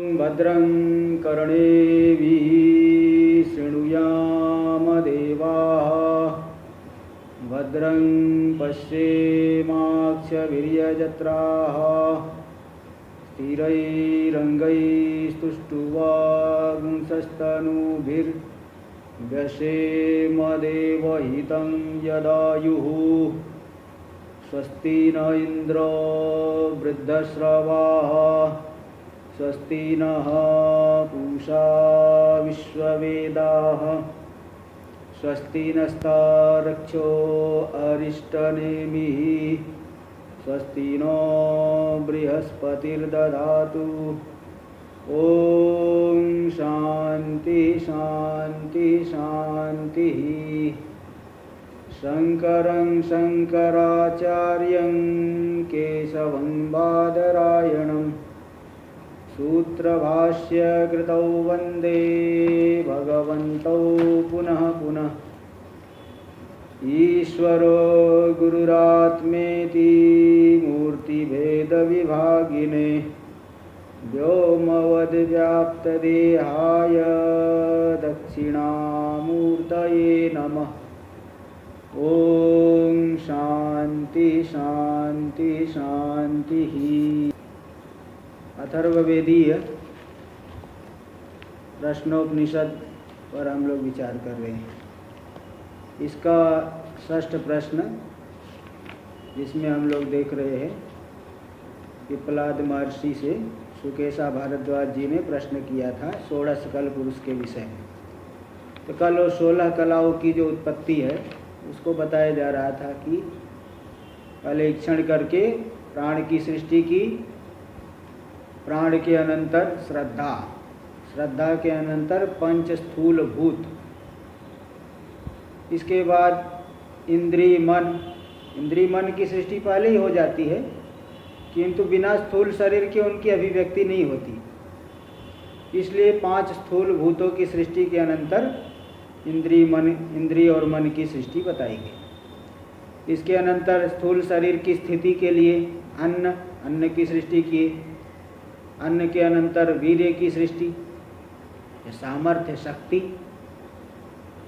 भद्रं कर्णेभिः शृणुयाम देवाः भद्रं पश्येमाक्षभिर्यजत्राः स्थिरैरङ्गैस्तुष्टुवागुंसस्तनूभिर्व्यसेम देवहितं यदायुः स्वस्ति न इन्द्रो वृद्धश्रवाः स्वस्ति नः पूषा विश्ववेदाः स्वस्ति नस्तारक्षो अरिष्टनेमिः स्वस्ति नो बृहस्पतिर्दधातु। ॐ शान्ति शान्ति शान्तिः। शङ्करं शङ्कराचार्यं केशवं बादरायणं सूत्रभाष्यकृतौ वन्दे भगवन्तौ पुनः पुनः। ईश्वरो गुरुरात्मेति मूर्तिभेदविभागिने व्योमवद्व्याप्तदेहाय दक्षिणामूर्तये नमः। ओम शांति शांति शांति। अथर्ववेदीय प्रश्नोपनिषद पर हम लोग विचार कर रहे हैं। इसका षष्ठ प्रश्न जिसमें हम लोग देख रहे हैं पिप्पलाद महर्षि से सुकेशा भारद्वाज जी ने प्रश्न किया था 16 सकल पुरुष के विषय में। तो कल वो 16 कलाओं की जो उत्पत्ति है उसको बताया जा रहा था कि पहले ईक्षण करके प्राण की सृष्टि की, प्राण के अनंतर श्रद्धा, श्रद्धा के अनंतर पंच स्थूल भूत, इसके बाद इंद्रिय मन की सृष्टि पहले ही हो जाती है किंतु बिना स्थूल शरीर के उनकी अभिव्यक्ति नहीं होती। इसलिए 5 स्थूल भूतों की सृष्टि के अनंतर इंद्रिय और मन की सृष्टि बताई गई। इसके अनंतर स्थूल शरीर की स्थिति के लिए अन्न की सृष्टि किए। अन्न के अनंतर वीर्य की सृष्टि, सामर्थ्य, शक्ति,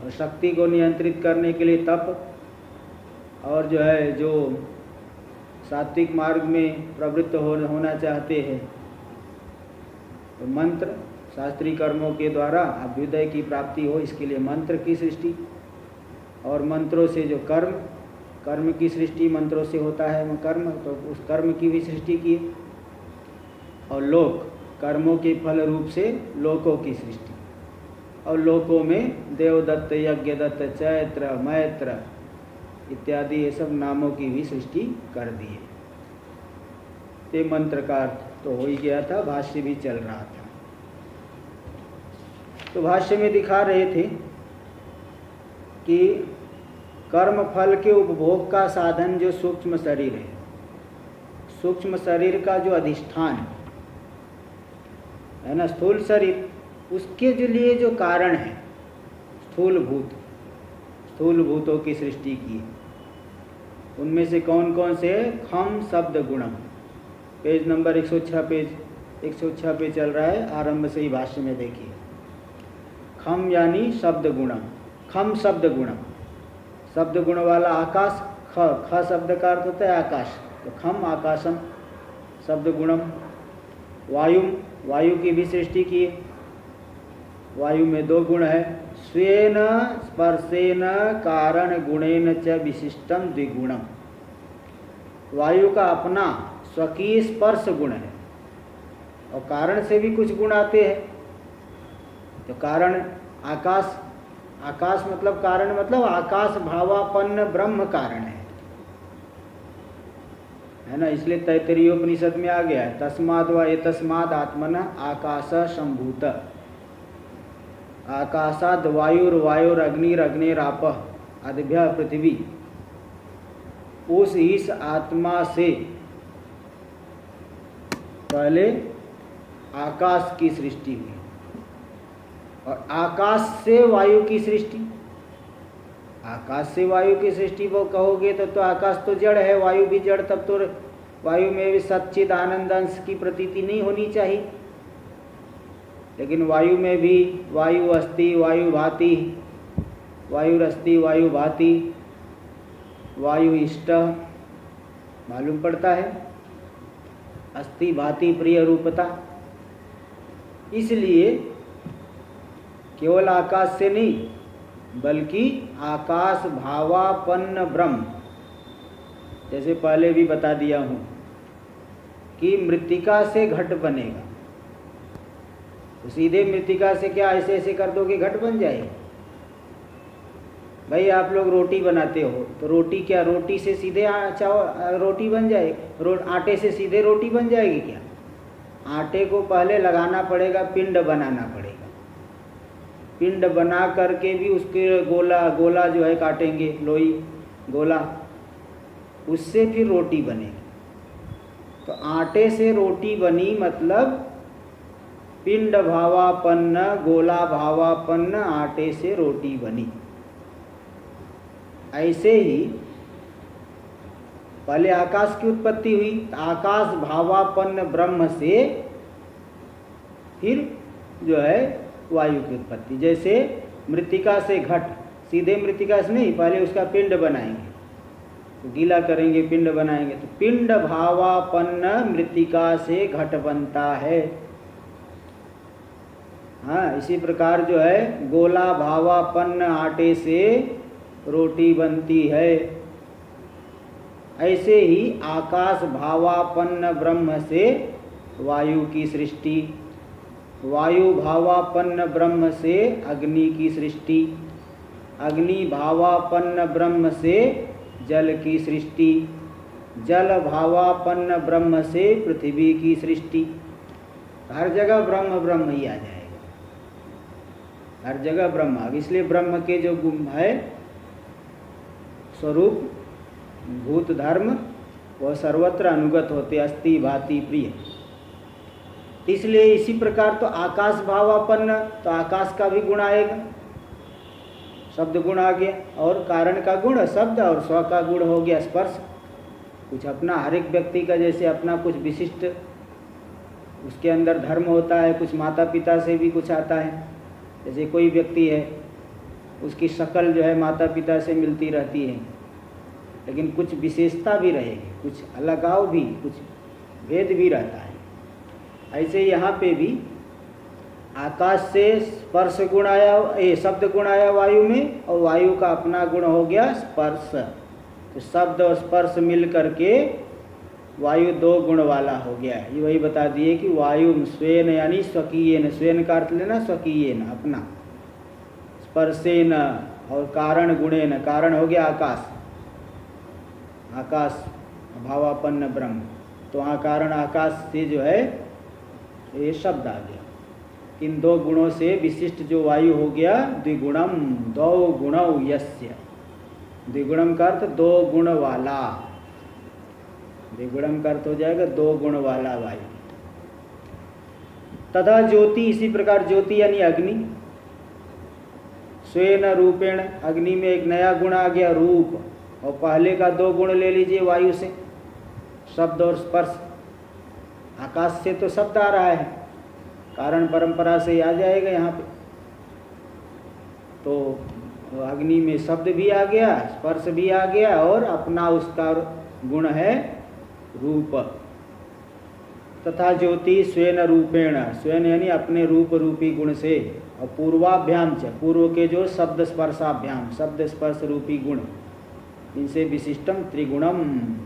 और शक्ति को नियंत्रित करने के लिए तप, और जो सात्विक मार्ग में प्रवृत्त होना चाहते हैं तो मंत्र, शास्त्रीय कर्मों के द्वारा अभ्युदय की प्राप्ति हो इसके लिए मंत्र की सृष्टि, और मंत्रों से जो कर्म की सृष्टि मंत्रों से होता है कर्म, तो उस कर्म की भी सृष्टि की। और लोक, कर्मों के फल रूप से लोकों की सृष्टि, और लोकों में देवदत्त, यज्ञदत्त, चैत्र, मैत्र इत्यादि ये सब नामों की भी सृष्टि कर दी है। ये मंत्र का अर्थ तो हो ही गया था, भाष्य भी चल रहा था। तो भाष्य में दिखा रहे थे कि कर्म फल के उपभोग का साधन जो सूक्ष्म शरीर है, सूक्ष्म शरीर का जो अधिष्ठान है ना, स्थूल शरीर, उसके जो लिए जो कारण है स्थूल भूतों की सृष्टि की। उनमें से कौन कौन से है? खम शब्द गुणम, पेज नंबर 106 पे चल रहा है, आरंभ से ही भाष्य में देखिए। खम यानी शब्द गुणम, खम शब्द गुणम, शब्द गुण वाला आकाश, ख शब्द का अर्थ होता है आकाश, तो खम आकाशम शब्द गुणम। वायु की भी सृष्टि की। वायु में 2 गुण है, स्वेन स्पर्शेन कारण गुणेन च विशिष्टम द्विगुणम। वायु का अपना स्वकीय स्पर्श गुण है और कारण से भी कुछ गुण आते हैं। तो कारण आकाश मतलब कारण, मतलब आकाश भावापन्न ब्रह्म कारण है ना। इसलिए तैत्तरीयोपनिषद में आ गया है, तस्माद् व एतस्माद् आत्मन आकाश संभूत, आकाशाद वायुर्वायुरग्निरग्निरापः आदिभ्य पृथ्वी। उस इस आत्मा से पहले आकाश की सृष्टि हुई और आकाश से वायु की सृष्टि। आकाश से वायु की सृष्टि वो कहोगे तो आकाश तो जड़ है, वायु भी जड़, तब तो वायु में भी सच्चिद आनंद अंश की प्रतीति नहीं होनी चाहिए। लेकिन वायु में भी वायु अस्ति, वायु भाति, वायुरस्ति, वायु भाति, वायु इष्ट मालूम पड़ता है, अस्ति भाति प्रिय रूपता। इसलिए केवल आकाश से नहीं बल्कि आकाश भावापन्न ब्रह्म, जैसे पहले भी बता दिया हूँ कि मृत्तिका से घट बनेगा, तो सीधे मृत्तिका से क्या ऐसे ऐसे कर दो कि घट बन जाए? भाई आप लोग रोटी बनाते हो तो रोटी क्या रोटी से सीधे रोटी बन जाए? आटे से सीधे रोटी बन जाएगी क्या? आटे को पहले लगाना पड़ेगा, पिंड बनाना पड़ेगा, पिंड बना करके भी उसके गोला जो है काटेंगे, लोई गोला, उससे फिर रोटी बनेगी। तो आटे से रोटी बनी मतलब पिंड भावापन्न, गोला भावापन्न आटे से रोटी बनी। ऐसे ही पहले आकाश की उत्पत्ति हुई, आकाश भावापन्न ब्रह्म से फिर जो है वायु की उत्पत्ति। जैसे मृत्तिका से घट, सीधे मृत्तिका से नहीं, पहले उसका पिंड बनाएंगे, तो गीला करेंगे, पिंड बनाएंगे, तो पिंड भावापन्न मृत्तिका से घट बनता है। हाँ, इसी प्रकार जो है गोला भावापन्न आटे से रोटी बनती है। ऐसे ही आकाश भावापन्न ब्रह्म से वायु की सृष्टि, वायु भावापन्न ब्रह्म से अग्नि की सृष्टि, अग्नि भावापन्न ब्रह्म से जल की सृष्टि, जल भावापन्न ब्रह्म से पृथ्वी की सृष्टि। हर जगह ब्रह्म ब्रह्म ही आ जाएगा, हर जगह ब्रह्म। इसलिए ब्रह्म के जो गुण है स्वरूप, भूत, धर्म, वह सर्वत्र अनुगत होते, अस्ति भाति प्रिय। इसलिए इसी प्रकार तो आकाश भावापन्न, तो आकाश का भी गुण आएगा, शब्द गुण आ गया, और कारण का गुण शब्द, और स्व का गुण हो गया स्पर्श। कुछ अपना, हर एक व्यक्ति का जैसे अपना कुछ विशिष्ट उसके अंदर धर्म होता है, कुछ माता पिता से भी कुछ आता है। जैसे कोई व्यक्ति है, उसकी शक्ल जो है माता पिता से मिलती रहती है, लेकिन कुछ विशेषता भी रहेगी, कुछ अलगाव भी, कुछ भेद भी रहता है। ऐसे यहाँ पे भी आकाश से स्पर्श गुण आया, ये शब्द गुण आया वायु में, और वायु का अपना गुण हो गया स्पर्श। तो शब्द और स्पर्श मिल करके वायु दो गुण वाला हो गया है। ये वही बता दिए कि वायु स्वेन यानी स्वकीयेन, स्वेन का अर्थ लेना स्वकीयेन अपना, स्पर्शेन और कारण गुणेन, कारण हो गया आकाश, आकाश भावापन्न ब्रह्म। तो वहाँ कारण आकाश से जो है ये शब्द आ गया। इन दो गुणों से विशिष्ट जो वायु हो गया द्विगुणम, दो गुणौ यस्य, द्विगुणम का अर्थ दो गुण वाला, द्विगुणम का अर्थ हो जाएगा दो गुण वाला वायु। तथा ज्योति, इसी प्रकार ज्योति यानी अग्नि, स्वेन रूपेण, अग्नि में एक नया गुण आ गया रूप, और पहले का दो गुण ले लीजिए वायु से, शब्द और स्पर्श। आकाश से तो शब्द आ रहा है, कारण परंपरा से आ जाएगा यहाँ पे, तो अग्नि में शब्द भी आ गया, स्पर्श भी आ गया, और अपना उसका गुण है रूप। तथा ज्योति स्वेन रूपेण, स्वेन यानी अपने रूप रूपी गुण से, और पूर्वाभ्याम च, पूर्व के जो शब्द स्पर्शाभ्याम, शब्द स्पर्श रूपी गुण, इनसे विशिष्टम त्रिगुणम,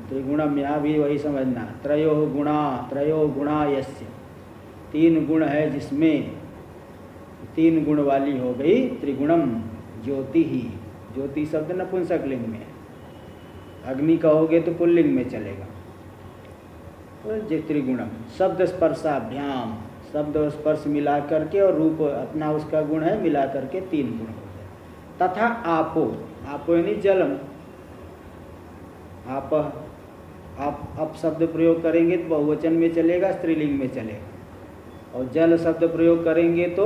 त्रिगुणम यहाँ भी वही समझना, त्रयो गुणा यस्य, तीन गुण है जिसमें, तीन गुण वाली हो गई त्रिगुणम ज्योति ही। ज्योति शब्द नपुंसक लिंग में है, अग्नि कहोगे तो पुल्लिंग में चलेगा। तो त्रिगुणम शब्द स्पर्शाभ्याम, शब्द और स्पर्श मिला करके, और रूप अपना उसका गुण है मिला करके तीन गुण हो गए। तथा आपो, आपो यानी जलम, आप शब्द प्रयोग करेंगे तो बहुवचन में चलेगा, स्त्रीलिंग में चलेगा, और जल शब्द प्रयोग करेंगे तो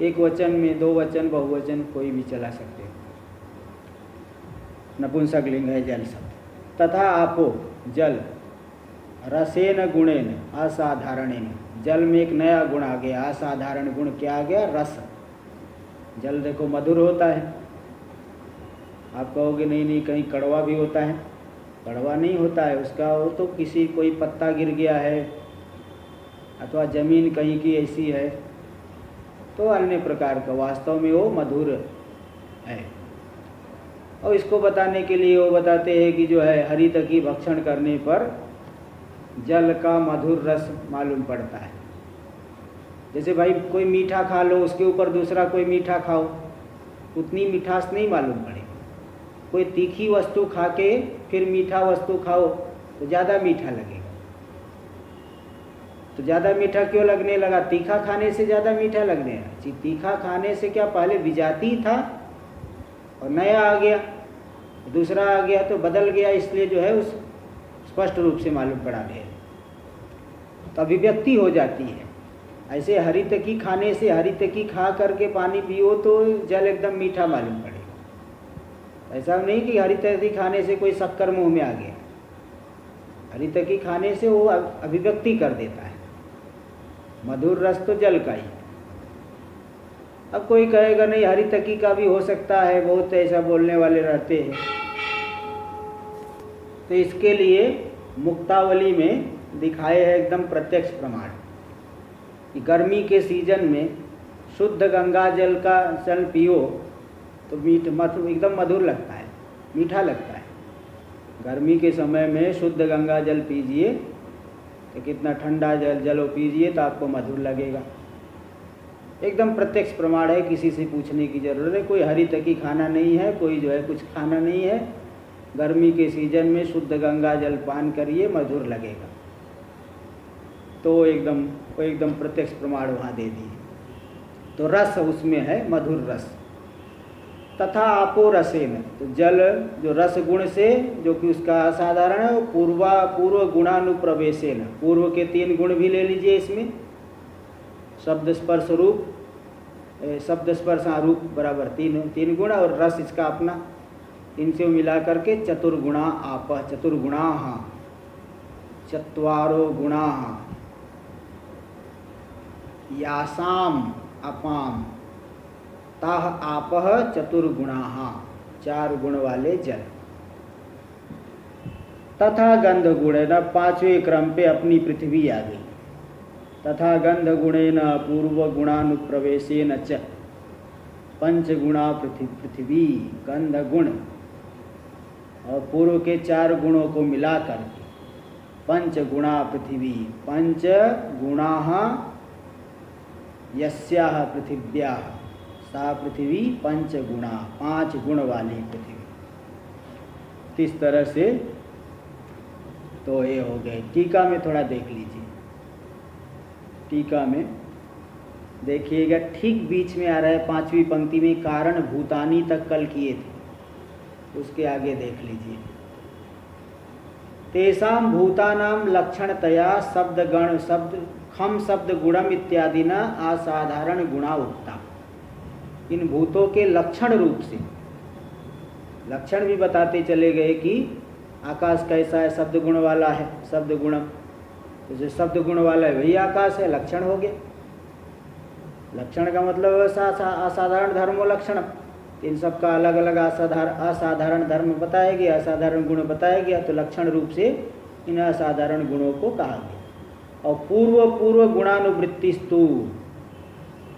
एक वचन में, दो वचन, बहुवचन कोई भी चला सकते हो, नपुंसक लिंग है जल शब्द। तथा आपो जल, रसेन गुणेन असाधारणेन, जल में एक नया गुण आ गया, असाधारण गुण क्या आ गया? रस। जल देखो मधुर होता है, आप कहोगे नहीं नहीं कहीं कड़वा भी होता है, कड़वा नहीं होता है उसका, वो तो किसी कोई पत्ता गिर गया है अथवा जमीन कहीं की ऐसी है तो अन्य प्रकार का, वास्तव में वो मधुर है। और इसको बताने के लिए वो बताते हैं कि जो है हरित की भक्षण करने पर जल का मधुर रस मालूम पड़ता है। जैसे भाई कोई मीठा खा लो, उसके ऊपर दूसरा कोई मीठा खाओ, उतनी मिठास नहीं मालूम पड़ेगी। कोई तीखी वस्तु खा के फिर मीठा वस्तु खाओ तो ज़्यादा मीठा लगेगा। तो ज़्यादा मीठा क्यों लगने लगा? तीखा खाने से ज़्यादा मीठा लगने लगा। तीखा खाने से क्या पहले विजाती था और नया आ गया, दूसरा आ गया तो बदल गया, इसलिए जो है उस स्पष्ट रूप से मालूम पड़ा गया, तो अभिव्यक्ति हो जाती है। ऐसे हरितकी खाने से, हरितकी खा करके पानी पियो तो जल एकदम मीठा मालूम पड़ेगा। ऐसा नहीं कि हरितकी खाने से कोई शक्कर मुंह में आ गया, हरितकी खाने से वो अभिव्यक्ति कर देता है। मधुर रस तो जल का ही। अब कोई कहेगा नहीं हरितकी का भी हो सकता है, बहुत ऐसा बोलने वाले रहते हैं। तो इसके लिए मुक्तावली में दिखाए है एकदम प्रत्यक्ष प्रमाण कि गर्मी के सीजन में शुद्ध गंगा जल का जल पियो तो एकदम मधुर लगता है, मीठा लगता है। गर्मी के समय में शुद्ध गंगा जल पीजिए तो कितना ठंडा जल पीजिए तो आपको मधुर लगेगा। एकदम प्रत्यक्ष प्रमाण है, किसी से पूछने की जरूरत है। कोई हरितकी खाना नहीं है, कोई जो है कुछ खाना नहीं है। गर्मी के सीजन में शुद्ध गंगा जल पान करिए, मधुर लगेगा। तो एकदम प्रत्यक्ष प्रमाण वहाँ दे दिए। तो रस उसमें है, मधुर रस। तथा आपो रसेन, तो जल जो रस गुण से, जो कि उसका असाधारण है, वो पूर्व गुणानुप्रवेशेन, पूर्व के 3 गुण भी ले लीजिए इसमें, शब्द स्पर्श रूप, शब्द स्पर्श रूप बराबर 3 गुण, और रस इसका अपना, इनसे मिला करके चतुर्गुणा आप, चतुर्गुणा, चत्वारो गुणा, यासाम अपाम ताह आपह चतुर्गुणा, 4 गुण वाले जल। तथा गंध गुणेन, 5वें क्रम पे अपनी पृथ्वी आ गई। तथा गंध गुणेन पूर्व गुणानुप्रवेशेन च 5 गुणा पृथ्वी, गंध गुण और पूर्व के 4 गुणों को मिलाकर 5 गुणा पृथ्वी, 5 गुणा यस्याः पृथिव्याः, सा पृथ्वी 5 गुणा, 5 गुण वाली पृथ्वी। इस तरह से तो ये हो गए। टीका में थोड़ा देख लीजिए, टीका में देखिएगा ठीक बीच में आ रहा है 5वीं पंक्ति में, कारण भूतानी तक कल किए थे, उसके आगे देख लीजिए। तेषां भूतानां लक्षणतया शब्दगण खम शब्द गुणम इत्यादि न असाधारण गुणा उक्ता। इन भूतों के लक्षण रूप से लक्षण भी बताते चले गए कि आकाश कैसा है, शब्द गुण वाला है, शब्द गुणम, तो जो शब्द गुण वाला है वही आकाश है, लक्षण हो गया। लक्षण का मतलब असाधारण धर्मो लक्षण, इन सब का अलग अलग असाधारण धर्म बताया गया, असाधारण गुण बताया गया, तो लक्षण रूप से इन असाधारण गुणों को कहा गया। और पूर्व गुणानुवृत्तिस्तु,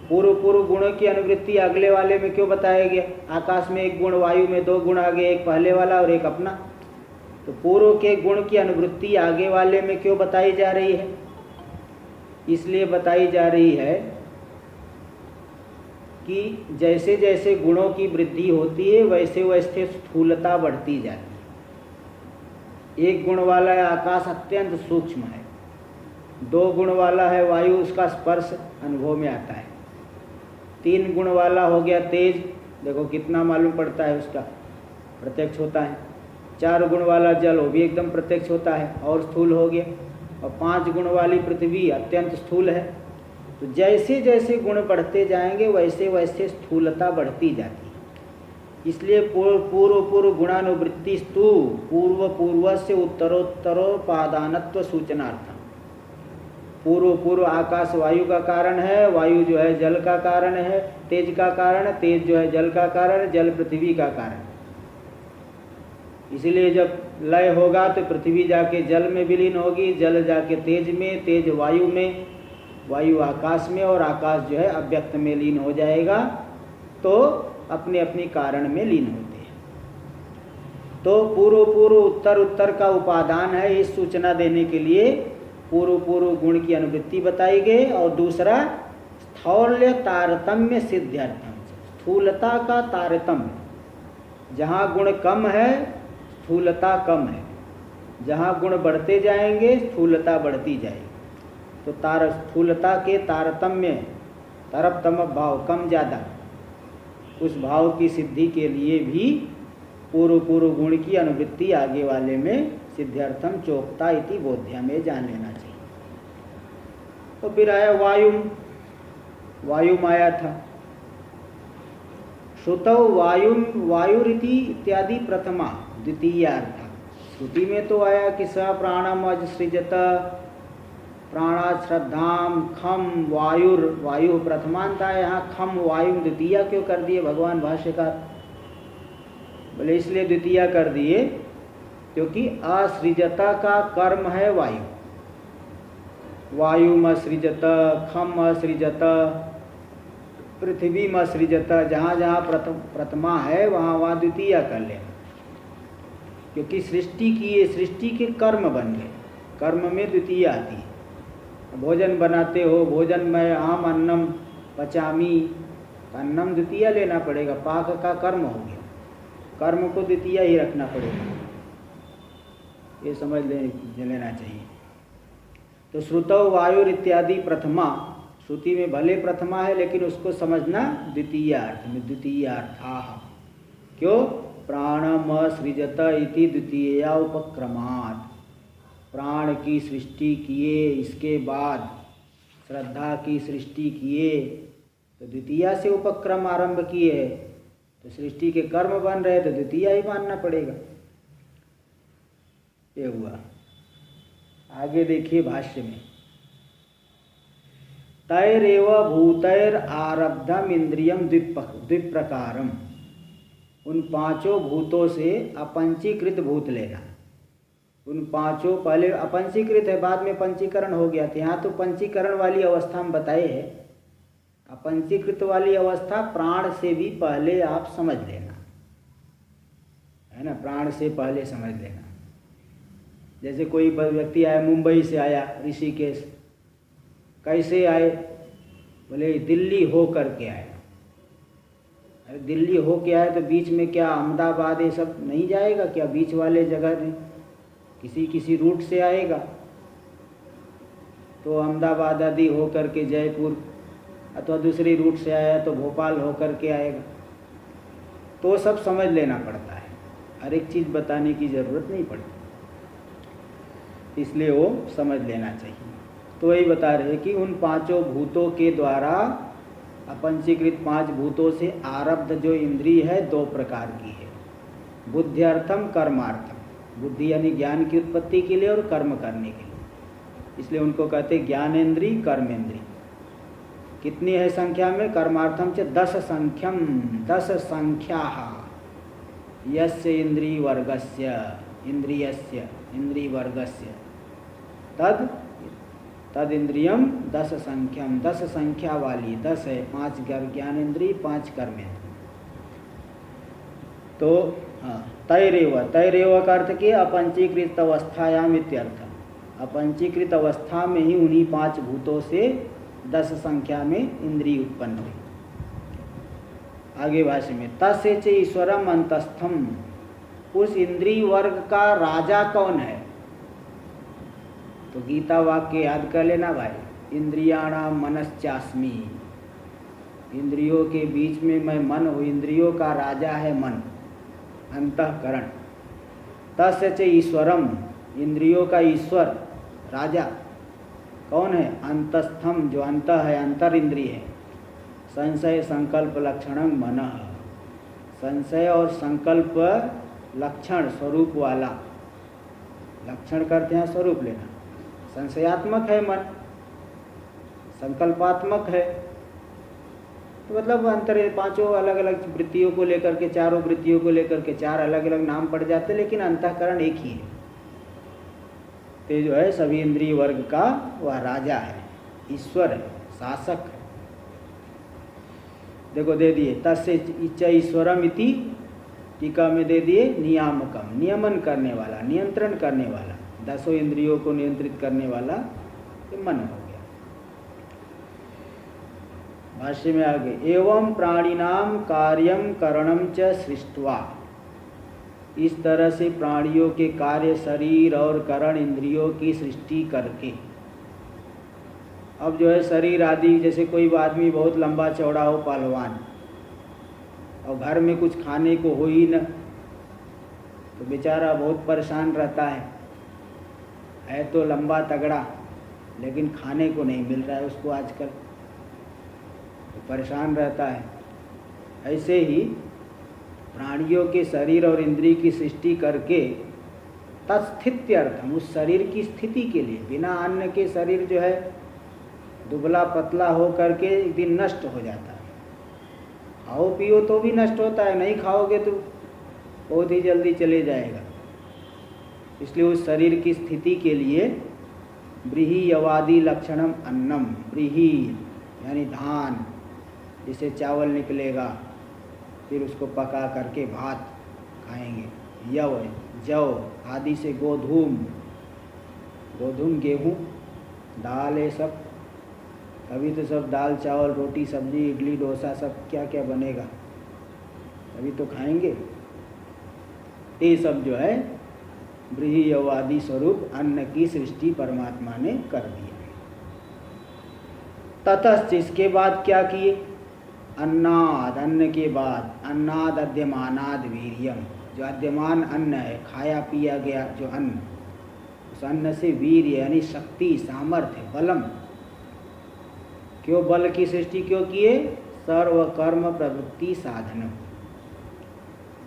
पूर्व गुणों की अनुवृत्ति अगले वाले में क्यों बताया गया? आकाश में 1 गुण, वायु में 2 गुण आ गए, एक पहले वाला और एक अपना। तो पूर्व के गुण की अनुवृत्ति आगे वाले में क्यों बताई जा रही है? इसलिए बताई जा रही है कि जैसे जैसे गुणों की वृद्धि होती है वैसे वैसे स्थूलता बढ़ती जाती है। 1 गुण वाला है आकाश, अत्यंत सूक्ष्म है। 2 गुण वाला है वायु, उसका स्पर्श अनुभव में आता है। 3 गुण वाला हो गया तेज, देखो कितना मालूम पड़ता है, उसका प्रत्यक्ष होता है। 4 गुण वाला जल, वो भी एकदम प्रत्यक्ष होता है और स्थूल हो गया। और 5 गुण वाली पृथ्वी अत्यंत स्थूल है। तो जैसे जैसे गुण बढ़ते जाएंगे वैसे वैसे स्थूलता बढ़ती जाती है। इसलिए पूर्व गुणानुवृत्ति स्तु पूर्व से उत्तरोत्तरोपादानत्व सूचनार्थम। पूर्व आकाश वायु का कारण है, वायु जो है जल का कारण है, तेज का कारण, तेज जो है जल का कारण, जल पृथ्वी का कारण। इसलिए जब लय होगा तो पृथ्वी जाके जल में विलीन होगी, जल जाके तेज में, तेज वायु में, वायु आकाश में, और आकाश जो है अव्यक्त में लीन हो जाएगा। तो अपने अपने कारण में लीन होते हैं। तो पूर्व उत्तर का उपादान है इस सूचना देने के लिए पूर्व गुण की अनुवृत्ति बताई गई। और दूसरा स्थौल्य तारतम्य सिद्ध्यर्थम, स्थूलता का तारतम्य, जहाँ गुण कम है स्थूलता कम है, जहाँ गुण बढ़ते जाएंगे स्थूलता बढ़ती जाएगी। तो स्थूलता के तारतम्य, तरपतम भाव, कम ज़्यादा, उस भाव की सिद्धि के लिए भी पूर्व गुण की अनुवृत्ति आगे वाले में सिद्ध्यर्थम चोक्ता इति बोध्या में जान लेना चाहिए। तो फिर आया वायुम आया था। श्रुतौ वायुरिति इत्यादि प्रथमा द्वितीयार्था। श्रुति में तो आया कि स प्राणम अजसृजत, प्राणा श्रद्धाम खम वायु प्रथमांत है। यहाँ खम वायु द्वितीया क्यों कर दिए भगवान भाष्यकार? बोले इसलिए द्वितीया कर दिए क्योंकि असृजता का कर्म है वायु। वायुम असृजत, खम असृजत, पृथ्वी में असृजत, जहाँ जहाँ प्रथमा है वहाँ द्वितीया कर लेना। क्योंकि सृष्टि के कर्म बन गए, कर्म में द्वितीया आती है। भोजन बनाते हो, भोजन में आम अन्नम पचामी, अन्नम द्वितीया लेना पड़ेगा, पाक का कर्म हो गया, कर्म को द्वितीया ही रखना पड़ेगा। ये समझ लेना चाहिए। तो श्रुतौ वायुर इत्यादि प्रथमा, श्रुति में भले प्रथमा है लेकिन उसको समझना द्वितीयार्थ में, द्वितीयार्थाः। क्यों? प्राणम सृजत इति द्वितीया उपक्रमात्, प्राण की सृष्टि किए, इसके बाद श्रद्धा की सृष्टि किए, तो द्वितीया से उपक्रम आरंभ किए, तो सृष्टि के कर्म बन रहे तो द्वितीया ही मानना पड़ेगा। ये हुआ। आगे देखिए भाष्य में, तैरेव भूतैर आरब्धम इंद्रियम द्विप्रकारम। उन पांचों भूतों से अपंचीकृत भूत लेना। उन पांचों, पहले अपंचीकृत है, बाद में पंचीकरण हो गया था। यहाँ तो पंचीकरण वाली अवस्था हम बताए है। अपंचीकृत वाली अवस्था प्राण से भी पहले आप समझ लेना, है ना, प्राण से पहले समझ लेना। जैसे कोई व्यक्ति आया, मुंबई से आया ऋषिकेश, कैसे आए? बोले दिल्ली हो करके आए। अरे दिल्ली हो के आए तो बीच में क्या अहमदाबाद ये सब नहीं जाएगा क्या? बीच वाले जगह में किसी रूट से आएगा, तो अहमदाबाद आदि हो करके जयपुर, अथवा दूसरी रूट से आया तो भोपाल हो करके आएगा। तो सब समझ लेना पड़ता है, हर एक चीज़ बताने की ज़रूरत नहीं पड़ती, इसलिए वो समझ लेना चाहिए। तो वही बता रहे कि उन पांचों भूतों के द्वारा, अपंचीकृत पांच भूतों से आरब्ध जो इंद्रिय है दो प्रकार की है, बुद्ध्यर्थम कर्मार्थम। बुद्धि यानी ज्ञान की उत्पत्ति के लिए और कर्म करने के लिए, इसलिए उनको कहते ज्ञानेन्द्रिय कर्मेंद्रिय। कितनी है संख्या में? कर्मार्थम च 10 संख्यम, 10 संख्या यस्य इंद्रिय वर्गस्य, इंद्रियस्य इंद्रिय वर्गस्य तद इंद्रियम 10 संख्यम, 10 संख्या वाली, 10 है, 5 ज्ञानेन्द्रिय, 5 कर्मेंद्रिय। तो हाँ, तैरेव का अर्थ कि अपंचीकृत अवस्थायाम इत्यर्थ। अपंचीकृत अवस्था में ही उन्हीं 5 भूतों से 10 संख्या में इंद्रिय उत्पन्न हुई। आगे भाष्य में, तस्य च ईश्वरम अंतस्थम। उस इंद्रिय वर्ग का राजा कौन है? तो गीता वाक्य याद कर लेना भाई, इंद्रियाणाम मनश्चास्मि। इंद्रियों के बीच में मैं मन हूँ, इंद्रियों का राजा है मन, अंतःकरण। तस्य च ईश्वरम, इंद्रियों का ईश्वर राजा कौन है? अंतस्थम, जो अंत है, अंतर इंद्रिय है। संशय संकल्प लक्षणम मनः, संशय और संकल्प लक्षण स्वरूप वाला, लक्षण करते हैं स्वरूप लेना, संशयात्मक है मन, संकल्पात्मक है, तो मतलब अंतर पांचों अलग अलग वृत्तियों को लेकर के, चारों वृत्तियों को लेकर के चार अलग अलग नाम पड़ जाते, लेकिन अंतःकरण एक ही है। तो जो है सभी इंद्रिय वर्ग का वह राजा है, ईश्वर है, शासक है। देखो दे दिए तस्य इच्छ ईश्वरम इति, टीका में दे दिए नियामकम, नियमन करने वाला, नियंत्रण करने वाला, दसों इंद्रियों को नियंत्रित करने वाला ये मन हो गया। भाष्य में आगे, एवं प्राणिनाम कार्यम करणम च सृष्ट्वा, इस तरह से प्राणियों के कार्य शरीर और करण इंद्रियों की सृष्टि करके। अब जो है शरीर आदि, जैसे कोई आदमी बहुत लंबा चौड़ा हो, पहलवान, और घर में कुछ खाने को हो ही न, तो बेचारा बहुत परेशान रहता है तो लंबा तगड़ा, लेकिन खाने को नहीं मिल रहा है उसको आजकल, तो परेशान रहता है। ऐसे ही प्राणियों के शरीर और इंद्रिय की सृष्टि करके तत्स्थित्यर्थम, उस शरीर की स्थिति के लिए, बिना अन्न के शरीर जो है दुबला पतला हो करके एक दिन नष्ट हो जाता है। खाओ पियो तो भी नष्ट होता है, नहीं खाओगे तो बहुत ही जल्दी चले जाएगा। इसलिए उस शरीर की स्थिति के लिए ब्रीही यवादि लक्षणम अन्नम, ब्रीही यानी धान, जिसे चावल निकलेगा, फिर उसको पका करके भात खाएंगे, यव जव आदि से गोधूम, गोधूम गेहूँ, दाल, ये सब, अभी तो सब दाल चावल रोटी सब्जी इडली डोसा सब क्या क्या बनेगा, अभी तो खाएंगे। ये सब जो है ब्रीही यवादि स्वरूप अन्न की सृष्टि परमात्मा ने कर दिया। ततश्च, इसके बाद क्या किए, अन्नाद, अन्न के बाद, अन्नाद अद्यमानाद वीर्यम, जो अद्यमान अन्न है, खाया पिया गया जो अन्न, उस अन्न से वीर्य यानी शक्ति, सामर्थ्य, बलम। क्यों बल की सृष्टि क्यों किए, सर्व कर्म प्रवृत्ति साधनम,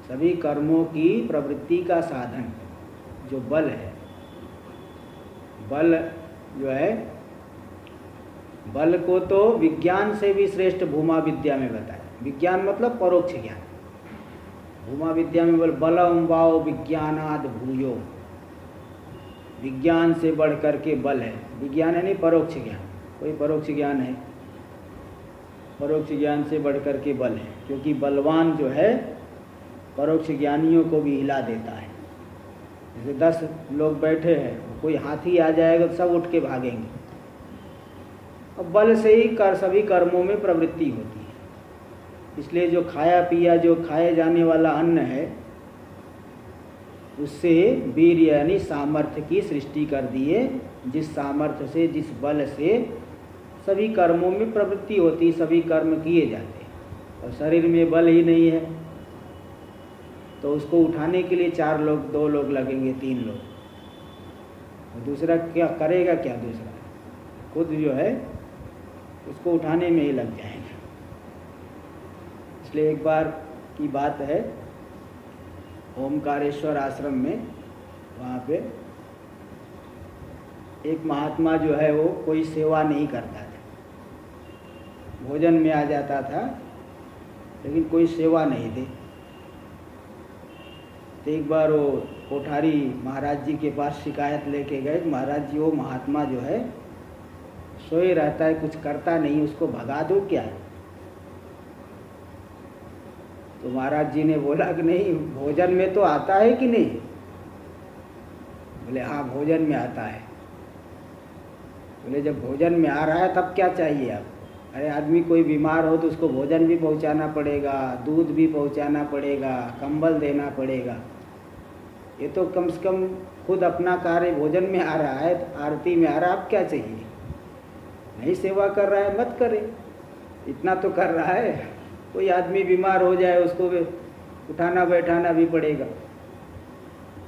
सभी कर्मों की प्रवृत्ति का साधन जो बल है। बल जो है, बल को तो विज्ञान से भी श्रेष्ठ भूमा विद्या में बताया। विज्ञान मतलब परोक्ष ज्ञान, भूमा विद्या में बोल बलम वाओ विज्ञानाद भूयो, विज्ञान से बढ़ करके बल है। विज्ञान है नहीं परोक्ष ज्ञान, कोई परोक्ष ज्ञान है, परोक्ष ज्ञान से बढ़ करके बल है, क्योंकि बलवान जो है परोक्ष ज्ञानियों को भी हिला देता है। जैसे 10 लोग बैठे हैं, कोई हाथी आ जाएगा तो सब उठ के भागेंगे। अब बल से ही सभी कर्मों में प्रवृत्ति होती है। इसलिए जो खाया पिया, जो खाए जाने वाला अन्न है, उससे वीर यानी सामर्थ्य की सृष्टि कर दिए, जिस सामर्थ्य से, जिस बल से सभी कर्मों में प्रवृत्ति होती, सभी कर्म किए जाते। और शरीर में बल ही नहीं है तो उसको उठाने के लिए 4 लोग, 2 लोग लगेंगे, 3 लोग, और दूसरा क्या करेगा, क्या दूसरा खुद जो है उसको उठाने में ही लग जाएगा। इसलिए एक बार की बात है, ओमकारेश्वर आश्रम में, वहाँ पे एक महात्मा जो है वो कोई सेवा नहीं करता था, भोजन में आ जाता था लेकिन कोई सेवा नहीं थी। तो एक बार वो कोठारी महाराज जी के पास शिकायत लेके गए, महाराज जी वो महात्मा जो है सोए रहता है, कुछ करता नहीं, उसको भगा दो क्या। तो महाराज जी ने बोला कि नहीं, भोजन में तो आता है कि नहीं। बोले हाँ भोजन में आता है। बोले जब भोजन में आ रहा है तब क्या चाहिए आप। अरे आदमी कोई बीमार हो तो उसको भोजन भी पहुंचाना पड़ेगा, दूध भी पहुंचाना पड़ेगा, कंबल देना पड़ेगा। ये तो कम से कम खुद अपना कार्य भोजन में आ रहा है, तो आरती में आ रहा है, अब क्या चाहिए। नहीं सेवा कर रहा है मत करे, इतना तो कर रहा है। कोई आदमी बीमार हो जाए उसको भी उठाना बैठाना भी पड़ेगा।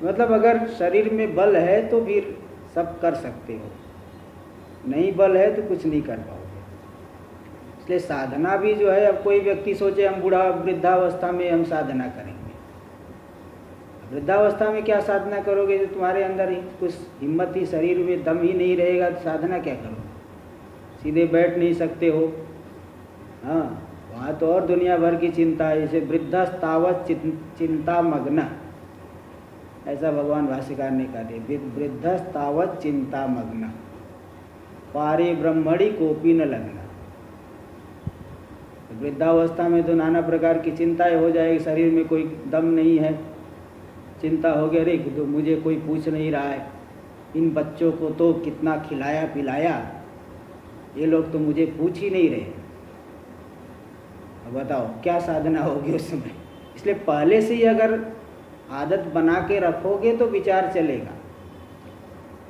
मतलब अगर शरीर में बल है तो फिर सब कर सकते हो, नहीं बल है तो कुछ नहीं कर पाओगे। इसलिए साधना भी जो है, अब कोई व्यक्ति सोचे हम वृद्धावस्था में हम साधना करेंगे। वृद्धावस्था में क्या साधना करोगे जो तुम्हारे अंदर ही कुछ हिम्मत ही, शरीर में दम ही नहीं रहेगा, तो साधना क्या करोगे? सीधे बैठ नहीं सकते हो। हाँ, वहाँ तो और दुनिया भर की चिंता है। जैसे वृद्धस्तावत चिंता मग्न, ऐसा भगवान भाष्यकार ने कहा दिया, वृद्धस्तावत चिंता मग्न पारे ब्रह्मणि कोपी न लगना। वृद्धावस्था में तो नाना प्रकार की चिंताएं हो जाएगी, शरीर में कोई दम नहीं है, चिंता हो गया, अरे तो मुझे कोई पूछ नहीं रहा है, इन बच्चों को तो कितना खिलाया पिलाया, ये लोग तो मुझे पूछ ही नहीं रहे। अब बताओ क्या साधना होगी उस समय। इसलिए पहले से ही अगर आदत बना के रखोगे तो विचार चलेगा,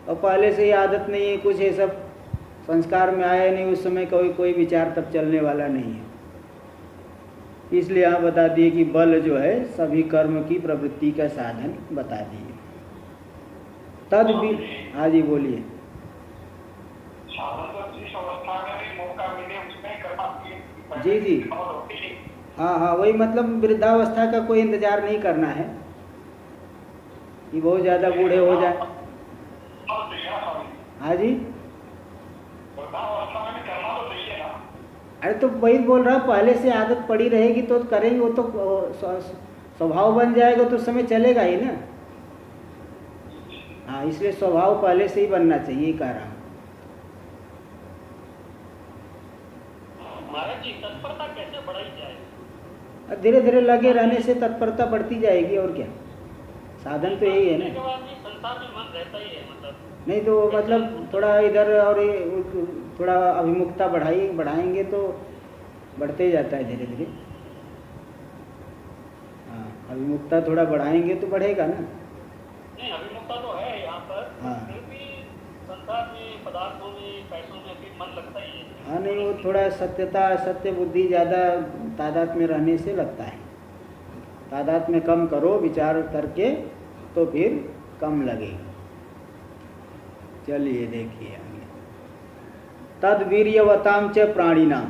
और पहले से ही आदत नहीं है, कुछ ये सब संस्कार में आया नहीं, उस समय कोई विचार तब चलने वाला नहीं है। इसलिए यहाँ बता दिए कि बल जो है सभी कर्म की प्रवृत्ति का साधन बता दिए। तद भी, हाँ जी बोलिए। जी जी, हाँ हाँ, वही मतलब वृद्धावस्था का कोई इंतजार नहीं करना है कि बहुत ज़्यादा बूढ़े हो जाए। हाँ जी, अरे तो वही बोल रहा हूँ, पहले से आदत पड़ी रहेगी तो करेंगे, वो तो स्वभाव बन जाएगा तो समय चलेगा ही ना। हाँ, इसलिए स्वभाव पहले से ही बनना चाहिए, कह रहा हूँ। महाराज जी, तत्परता कैसे बढ़ाई जाए? धीरे धीरे लगे रहने से तत्परता बढ़ती जाएगी, और क्या, साधन तो यही है ना। संसार में मन रहता ही है, मतलब नहीं तो मतलब थोड़ा इधर और थोड़ा अभिमुखता बढ़ाएंगे तो बढ़ते जाता है धीरे धीरे। हाँ, अभिमुखता थोड़ा बढ़ाएंगे तो बढ़ेगा ना। नहीं, अभिमुखता तो है यहाँ पर, हाँ, फिर भी संसार में, पदार्थों में, पैसों में भी मन लगता ही है। हाँ, नहीं वो थोड़ा सत्य बुद्धि ज़्यादा तादाद में रहने से लगता है। तादाद में कम करो विचार करके तो फिर कम लगेगा। चलिए देखिए आगे, तद वीर्यवताम च प्राणिनाम,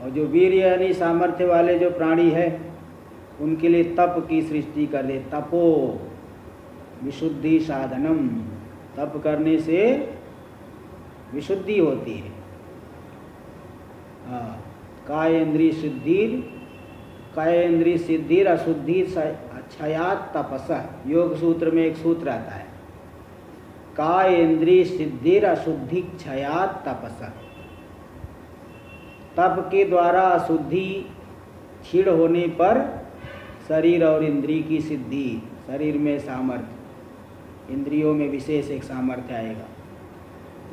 और जो वीर्य यानी सामर्थ्य वाले जो प्राणी है उनके लिए तप की सृष्टि कर दे। तपो विशुद्धि साधनम, तप करने से विशुद्धि होती है। हाँ, कायेंद्रिय सिद्धिर अशुद्धि क्षयात तपसा, योग सूत्र में एक सूत्र आता है, कायेंद्रिय सिद्धिर अशुद्धि क्षयात तपसा। तप के द्वारा अशुद्धि क्षीण होने पर शरीर और इंद्रिय की सिद्धि, शरीर में सामर्थ्य, इंद्रियों में विशेष एक सामर्थ्य आएगा।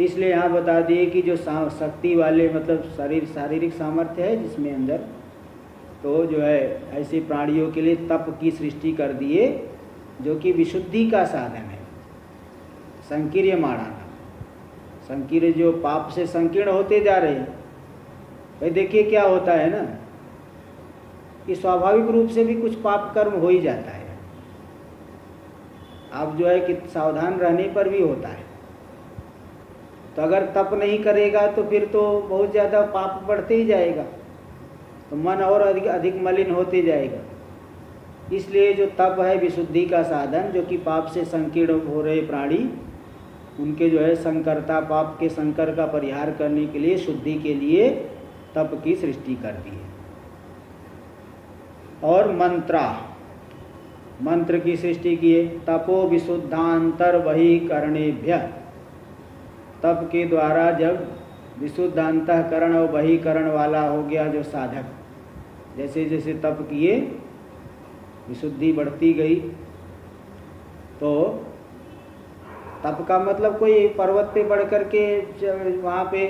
इसलिए यहाँ बता दिए कि जो शक्ति वाले मतलब शारीरिक सामर्थ्य है जिसमें अंदर, तो जो है ऐसे प्राणियों के लिए तप की सृष्टि कर दिए, जो कि विशुद्धि का साधन है। संकीर्यमाणाना, संकीर्ण जो पाप से संकीर्ण होते जा रहे हैं। भाई देखिए क्या होता है ना, कि स्वाभाविक रूप से भी कुछ पाप कर्म हो ही जाता है। आप जो है कि सावधान रहने पर भी होता है। तो अगर तप नहीं करेगा तो फिर तो बहुत ज़्यादा पाप बढ़ते ही जाएगा, तो मन और अधिक मलिन होते जाएगा। इसलिए जो तप है विशुद्धि का साधन, जो कि पाप से संकीर्ण हो रहे प्राणी, उनके जो है संकरता, पाप के संकर का परिहार करने के लिए, शुद्धि के लिए तप की सृष्टि कर दी है। और मंत्र की सृष्टि की है। तपो विशुद्धांतर वही करणेभ्य, तप के द्वारा जब विशुद्ध अंतःकरण और बहिकरण वाला हो गया जो साधक, जैसे जैसे तप किए विशुद्धि बढ़ती गई। तो तप का मतलब कोई पर्वत पे बढ़ कर के वहाँ पे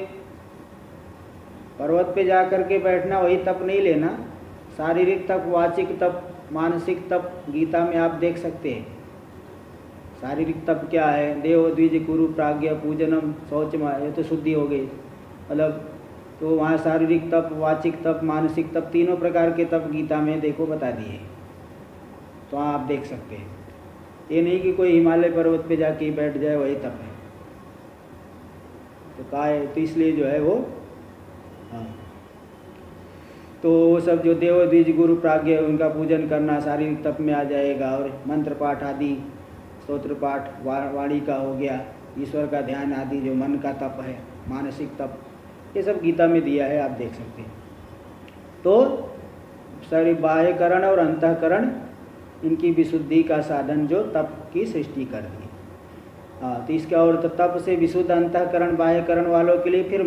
पर्वत पे जा कर के बैठना, वही तप नहीं लेना। शारीरिक तप, वाचिक तप, मानसिक तप गीता में आप देख सकते हैं। शारीरिक तप क्या है? देव द्विज कुरु प्राज्ञ पूजनम शौचम, ये तो शुद्धि हो गई मतलब। तो वहाँ शारीरिक तप, वाचिक तप, मानसिक तप, तीनों प्रकार के तप गीता में देखो बता दिए, तो आप देख सकते हैं। ये नहीं कि कोई हिमालय पर्वत पे जाके बैठ जाए वही तप है। तो इसलिए जो है वो, हाँ, तो वो सब जो देव द्विज गुरु प्राज्ञ है उनका पूजन करना शारीरिक तप में आ जाएगा, और मंत्र पाठ आदि, स्तोत्र पाठ, वाणी का हो गया, ईश्वर का ध्यान आदि जो मन का तप है, मानसिक तप, ये सब गीता में दिया है, आप देख सकते हैं। तो सारी बाह्यकरण और अंतःकरण इनकी विशुद्धि का साधन जो तप की सृष्टि कर दी। तो इसका और तो तप से विशुद्ध अंतःकरण बाह्यकरण वालों के लिए फिर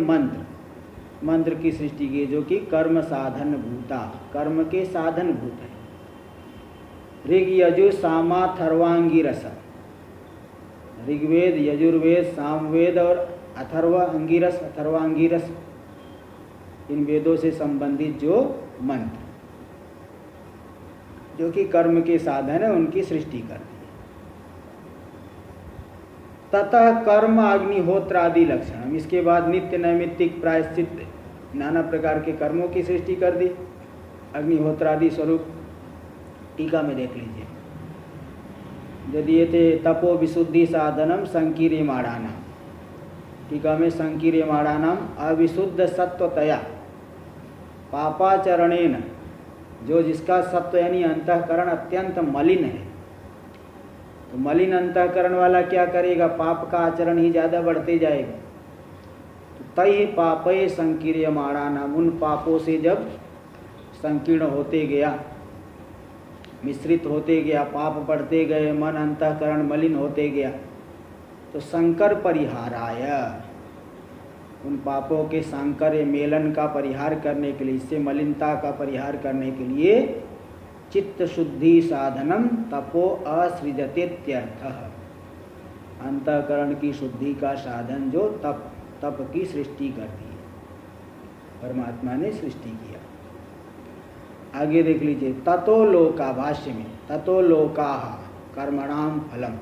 मंत्र की सृष्टि की, जो कि कर्म साधन भूता, कर्म के साधन भूत है। ऋग यजु सामा थर्वांगी रस, ऋग्वेद, यजुर्वेद, सामवेद और अथर्वांगिरस, इन वेदों से संबंधित जो मंत्र जो कि कर्म के साधन है उनकी सृष्टि कर दी। ततः कर्म अग्निहोत्र आदि लक्षण, इसके बाद नित्य नैमित्तिक प्रायश्चित नाना प्रकार के कर्मों की सृष्टि कर दी, अग्निहोत्र आदि स्वरूप। टीका में देख लीजिए, यदि ये थे तपो विशुद्धि साधनम संकीर्यमाणानाम, टीका में संकीर्यमाणानाम अविशुद्ध सत्वतया पापाचरणेन, जो जिसका सत्व यानी अंतःकरण अत्यंत मलिन है, तो मलिन अंतःकरण वाला क्या करेगा, पाप का आचरण ही ज़्यादा बढ़ते जाएगा। तो तय पापे संकीर्यमाणानाम, उन पापों से जब संकीर्ण होते गया, मिश्रित होते गया, पाप बढ़ते गए, मन अंतःकरण मलिन होते गया, तो संकर परिहाराय, उन पापों के सांकर्य मेलन का परिहार करने के लिए, इससे मलिनता का परिहार करने के लिए चित्त शुद्धि साधनम तपो असृजतेत्यर्थः, अंतःकरण की शुद्धि का साधन जो तप की सृष्टि कर दी, परमात्मा ने सृष्टि किया। आगे देख लीजिए, ततो लोका, भाष्य में ततो लोकाः कर्मणाम फलम,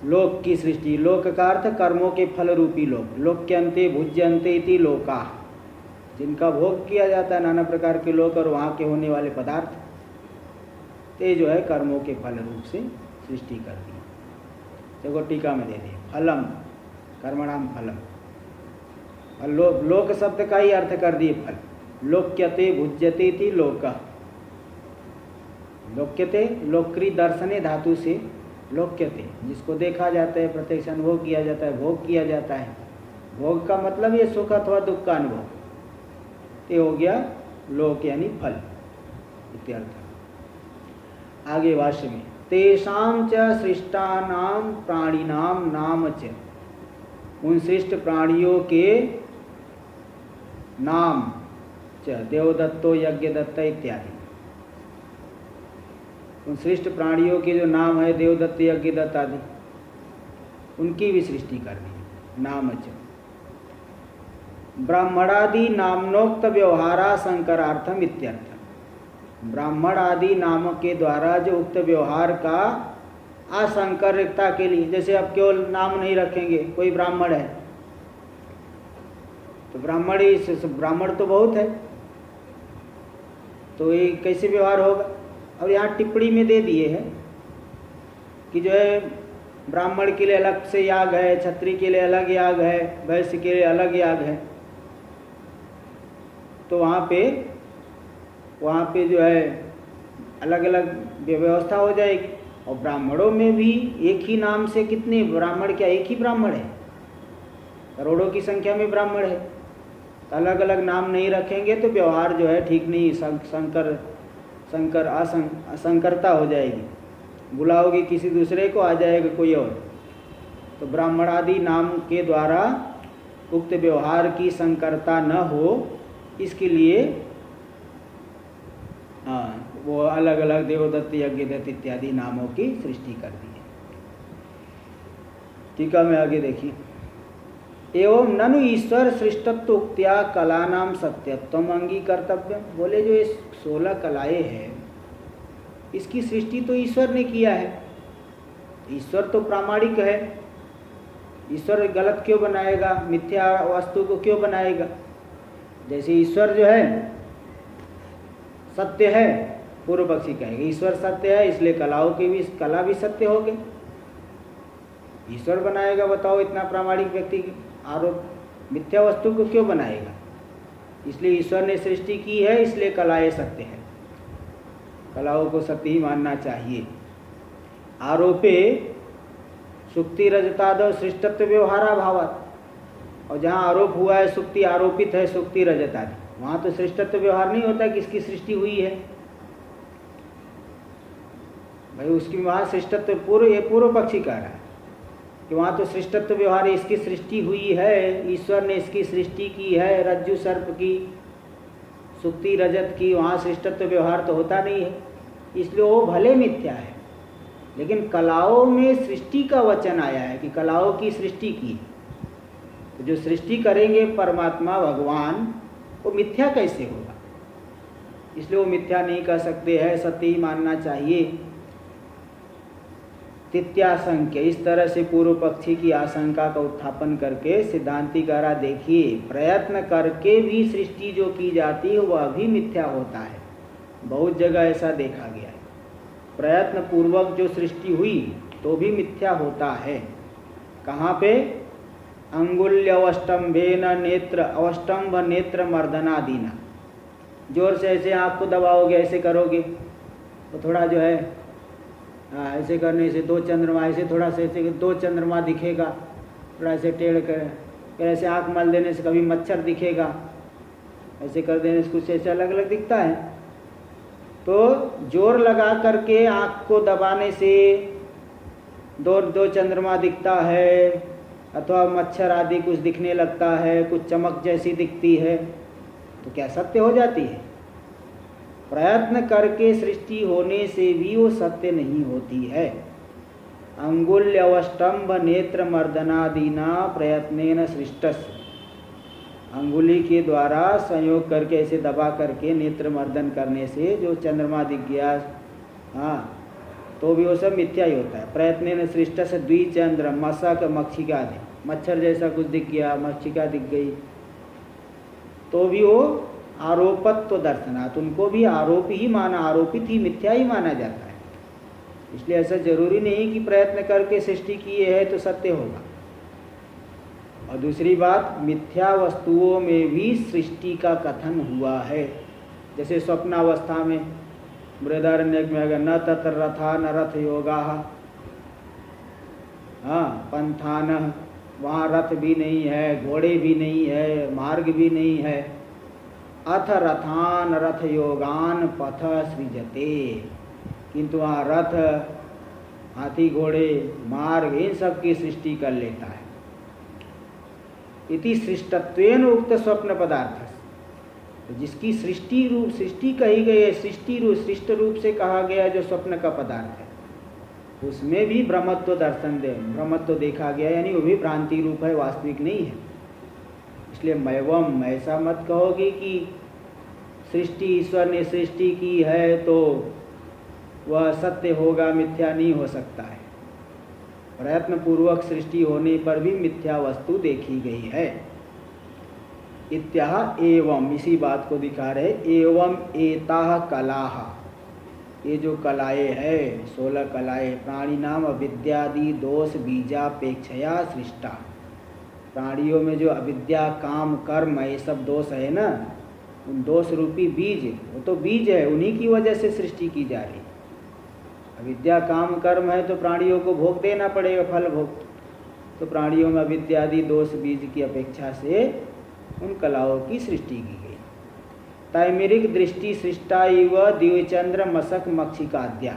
लोक की सृष्टि, लोक का अर्थ कर्मों के फल रूपी लोक, लोक्यन्ते भुज्यन्ते इति लोकाः, जिनका भोग किया जाता है नाना प्रकार के लोक और वहाँ के होने वाले पदार्थ, ते जो है कर्मों के फल रूप से सृष्टि कर दी। देखो टीका में दे दिए, फलम कर्मणाम फलम, और लोक शब्द का ही अर्थ कर दिए फल, लोक्यते भुज्यते इति लोकः, लोक्यते लोक्री दर्शने धातु से लोक्यते, जिसको देखा जाता है, प्रत्यक्ष अनुभव किया जाता है, भोग किया जाता है। भोग का मतलब ये सुख अथवा दुख का अनुभव, ये हो गया लोक यानी फल इत्यर्थ। आगे भाष्य में, तेषां च सृष्टानां प्राणिनां नाम च, उन सृष्ट प्राणियों के नाम च, देवदत्तो यज्ञदत्त इत्यादि, उन सृष्ट प्राणियों के जो नाम है देवदत्त यज्ञदत्त आदि, उनकी भी सृष्टि कर दी। नाम च ब्राह्मणादि नामनोक्त व्यवहारा संकरार्थम इत्यर्थ, ब्राह्मण आदि नाम के द्वारा जो उक्त व्यवहार का असंकरता के लिए, जैसे अब केवल नाम नहीं रखेंगे, कोई ब्राह्मण है तो ब्राह्मण तो बहुत है, तो ये कैसे व्यवहार होगा। और यहाँ टिप्पणी में दे दिए हैं कि जो है ब्राह्मण के लिए अलग से याग है, क्षत्रिय के लिए अलग याग है, वैश्य के लिए अलग याग है, तो वहाँ पे जो है अलग अलग व्यवस्था हो जाएगी। और ब्राह्मणों में भी एक ही नाम से कितने ब्राह्मण, क्या एक ही ब्राह्मण है, करोड़ों की संख्या में ब्राह्मण है, तो अलग अलग नाम नहीं रखेंगे तो व्यवहार जो है ठीक नहीं, असंकरता हो जाएगी, बुलाओगे किसी दूसरे को, आ जाएगा कोई और। तो ब्राह्मणादि नाम के द्वारा उक्त व्यवहार की संकरता न हो, इसके लिए वो अलग अलग देवदत्त यज्ञदत्त इत्यादि नामों की सृष्टि कर दी है। टीका में आगे देखिए, एवं ननु ईश्वर सृष्टत्व उक्त्या कला नाम सत्यत्वम अंगीकर्तव्य, बोले जो ये 16 कलाएं हैं इसकी सृष्टि तो ईश्वर ने किया है, ईश्वर तो प्रामाणिक है, ईश्वर गलत क्यों बनाएगा, मिथ्या वस्तु को क्यों बनाएगा। जैसे ईश्वर जो है सत्य है, पूर्व पक्षी कहेगा ईश्वर सत्य है, इसलिए कला भी सत्य हो गई, ईश्वर बनाएगा। बताओ इतना प्रामाणिक व्यक्ति की आरोप, मिथ्या वस्तु को क्यों बनाएगा। इसलिए ईश्वर ने सृष्टि की है, इसलिए कलाएं सत्य है, कलाओं को सत्य ही मानना चाहिए। आरोपे सुक्ति रजतादो सृष्टत्व व्यवहारा भावात, और जहाँ आरोप हुआ है सुक्ति आरोपित है सुक्ति रजतादि, वहाँ तो सृष्टत्व व्यवहार नहीं होता किसकी सृष्टि हुई है भाई, उसकी वहाँ सृष्टत्व पूर्व पक्षी कह रहा है कि वहाँ तो सृष्टत्व व्यवहार इसकी सृष्टि हुई है, ईश्वर ने इसकी सृष्टि की है, रज्जु सर्प की, सुक्ति रजत की, वहाँ सृष्टत्व व्यवहार तो होता नहीं है, इसलिए वो भले मिथ्या है। लेकिन कलाओं में सृष्टि का वचन आया है कि कलाओं की सृष्टि की, तो जो सृष्टि करेंगे परमात्मा भगवान, वो मिथ्या कैसे होगा? इसलिए वो मिथ्या नहीं कह सकते हैं, सत्य ही मानना चाहिए। तित्याशंक्य, इस तरह से पूर्व पक्षी की आशंका का उत्थापन करके सिद्धांती कह रहा, देखिए प्रयत्न करके भी सृष्टि जो की जाती है वह भी मिथ्या होता है। बहुत जगह ऐसा देखा गया है, प्रयत्न पूर्वक जो सृष्टि हुई तो भी मिथ्या होता है। कहाँ पे? अंगुल्य अवष्टम्भेन नेत्र अवष्टम्भ नेत्र मर्दनादीना, जोर से ऐसे आँख को दबाओगे, ऐसे करोगे तो थोड़ा जो है ऐसे करने से दो चंद्रमा, ऐसे थोड़ा सा ऐसे दो चंद्रमा दिखेगा, थोड़ा ऐसे टेढ़ कर ऐसे आँख मल देने से कभी मच्छर दिखेगा, ऐसे कर देने से कुछ ऐसे अलग अलग दिखता है। तो जोर लगा करके आँख को दबाने से दो चंद्रमा दिखता है, अथवा मच्छर आदि कुछ दिखने लगता है, कुछ चमक जैसी दिखती है, तो क्या सत्य हो जाती है? प्रयत्न करके सृष्टि होने से भी वो सत्य नहीं होती है। अंगुल्य अवष्टम्भ नेत्र मर्दनादीना प्रयत्नेन सृष्टस्य, अंगुली के द्वारा संयोग करके ऐसे दबा करके नेत्र मर्दन करने से जो चंद्रमा दिख गया, हाँ, तो भी वो सब मिथ्या ही होता है। प्रयत्नेन सृष्टस्य द्विचंद्र मशक मक्षिका आदि, मच्छर जैसा कुछ दिख गया, मक्षिका दिख गई, तो भी वो आरोपत्व दर्शनात्, उनको भी आरोप ही माना, आरोपित ही मिथ्या ही माना जाता है। इसलिए ऐसा जरूरी नहीं कि प्रयत्न करके सृष्टि किए है तो सत्य होगा। और दूसरी बात, मिथ्या वस्तुओं में भी सृष्टि का कथन हुआ है, जैसे स्वप्नावस्था में बृहदारण्यक में अगर न तत्र रथा न रथ योगा, हाँ, पंथान, वहाँ रथ भी नहीं है, घोड़े भी नहीं है, मार्ग भी नहीं है। अथ रथान रथ योगान पथ सृजते, किंतु वहाँ रथ, हाथी, घोड़े, मार्ग, इन सब की सृष्टि कर लेता है। इति सृष्टत्वेन उक्त स्वप्न पदार्थ, तो जिसकी सृष्टि कही गई है, सृष्ट रूप से कहा गया जो स्वप्न का पदार्थ है, उसमें भी ब्रह्मत्व दर्शन ब्रह्मत्व देखा गया, यानी वो भी भ्रांति रूप है, वास्तविक नहीं है। इसलिए मैवम, ऐसा मत कहोगे कि सृष्टि ईश्वर ने सृष्टि की है तो वह सत्य होगा, मिथ्या नहीं हो सकता है। प्रयत्न पूर्वक सृष्टि होने पर भी मिथ्या वस्तु देखी गई है। इत्याह एवं, इसी बात को दिखा रहे, एवं एताह कलाह, ये जो कलाएं है 16 कलाएं, प्राणी नाम अविद्यादि दोष बीजापेक्षया सृष्टा, प्राणियों में जो अविद्या काम कर्म ये सब दोष है ना, उन दोष रूपी बीज, वो तो बीज है, उन्हीं की वजह से सृष्टि की जा रही। अविद्या काम कर्म है तो प्राणियों को भोग देना पड़ेगा, फल भोग, तो प्राणियों में अविद्यादि दोष बीज की अपेक्षा से उन कलाओं की सृष्टि की गई। तैमिरिक दृष्टि सृष्टा इव द्विचंद्र मशक मक्षिकाद्या,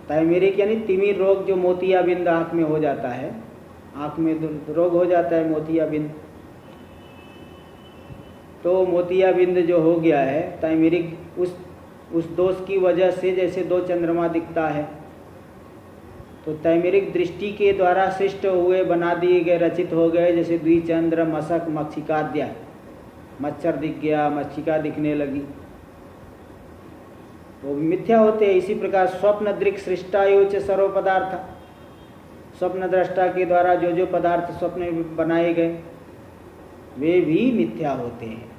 तैमिरिक यानी तिमिर रोग, जो मोतियाबिंद आँख में हो जाता है, आँख में रोग हो जाता है मोतियाबिंद, तो मोतियाबिंद जो हो गया है तैमिरिक, उस दोष की वजह से जैसे दो चंद्रमा दिखता है, तो तैमिरिक दृष्टि के द्वारा सृष्ट हुए, बना दिए गए, रचित हो गए, जैसे द्विचंद्र मशक मक्षिकाद्या, मच्छर दिख गया, मक्षिका दिखने लगी, वो मिथ्या होते हैं। इसी प्रकार स्वप्न दृक् सृष्टायुच सर्व पदार्थ, स्वप्न दृष्टा के द्वारा जो जो पदार्थ स्वप्न में बनाए गए वे भी मिथ्या होते हैं।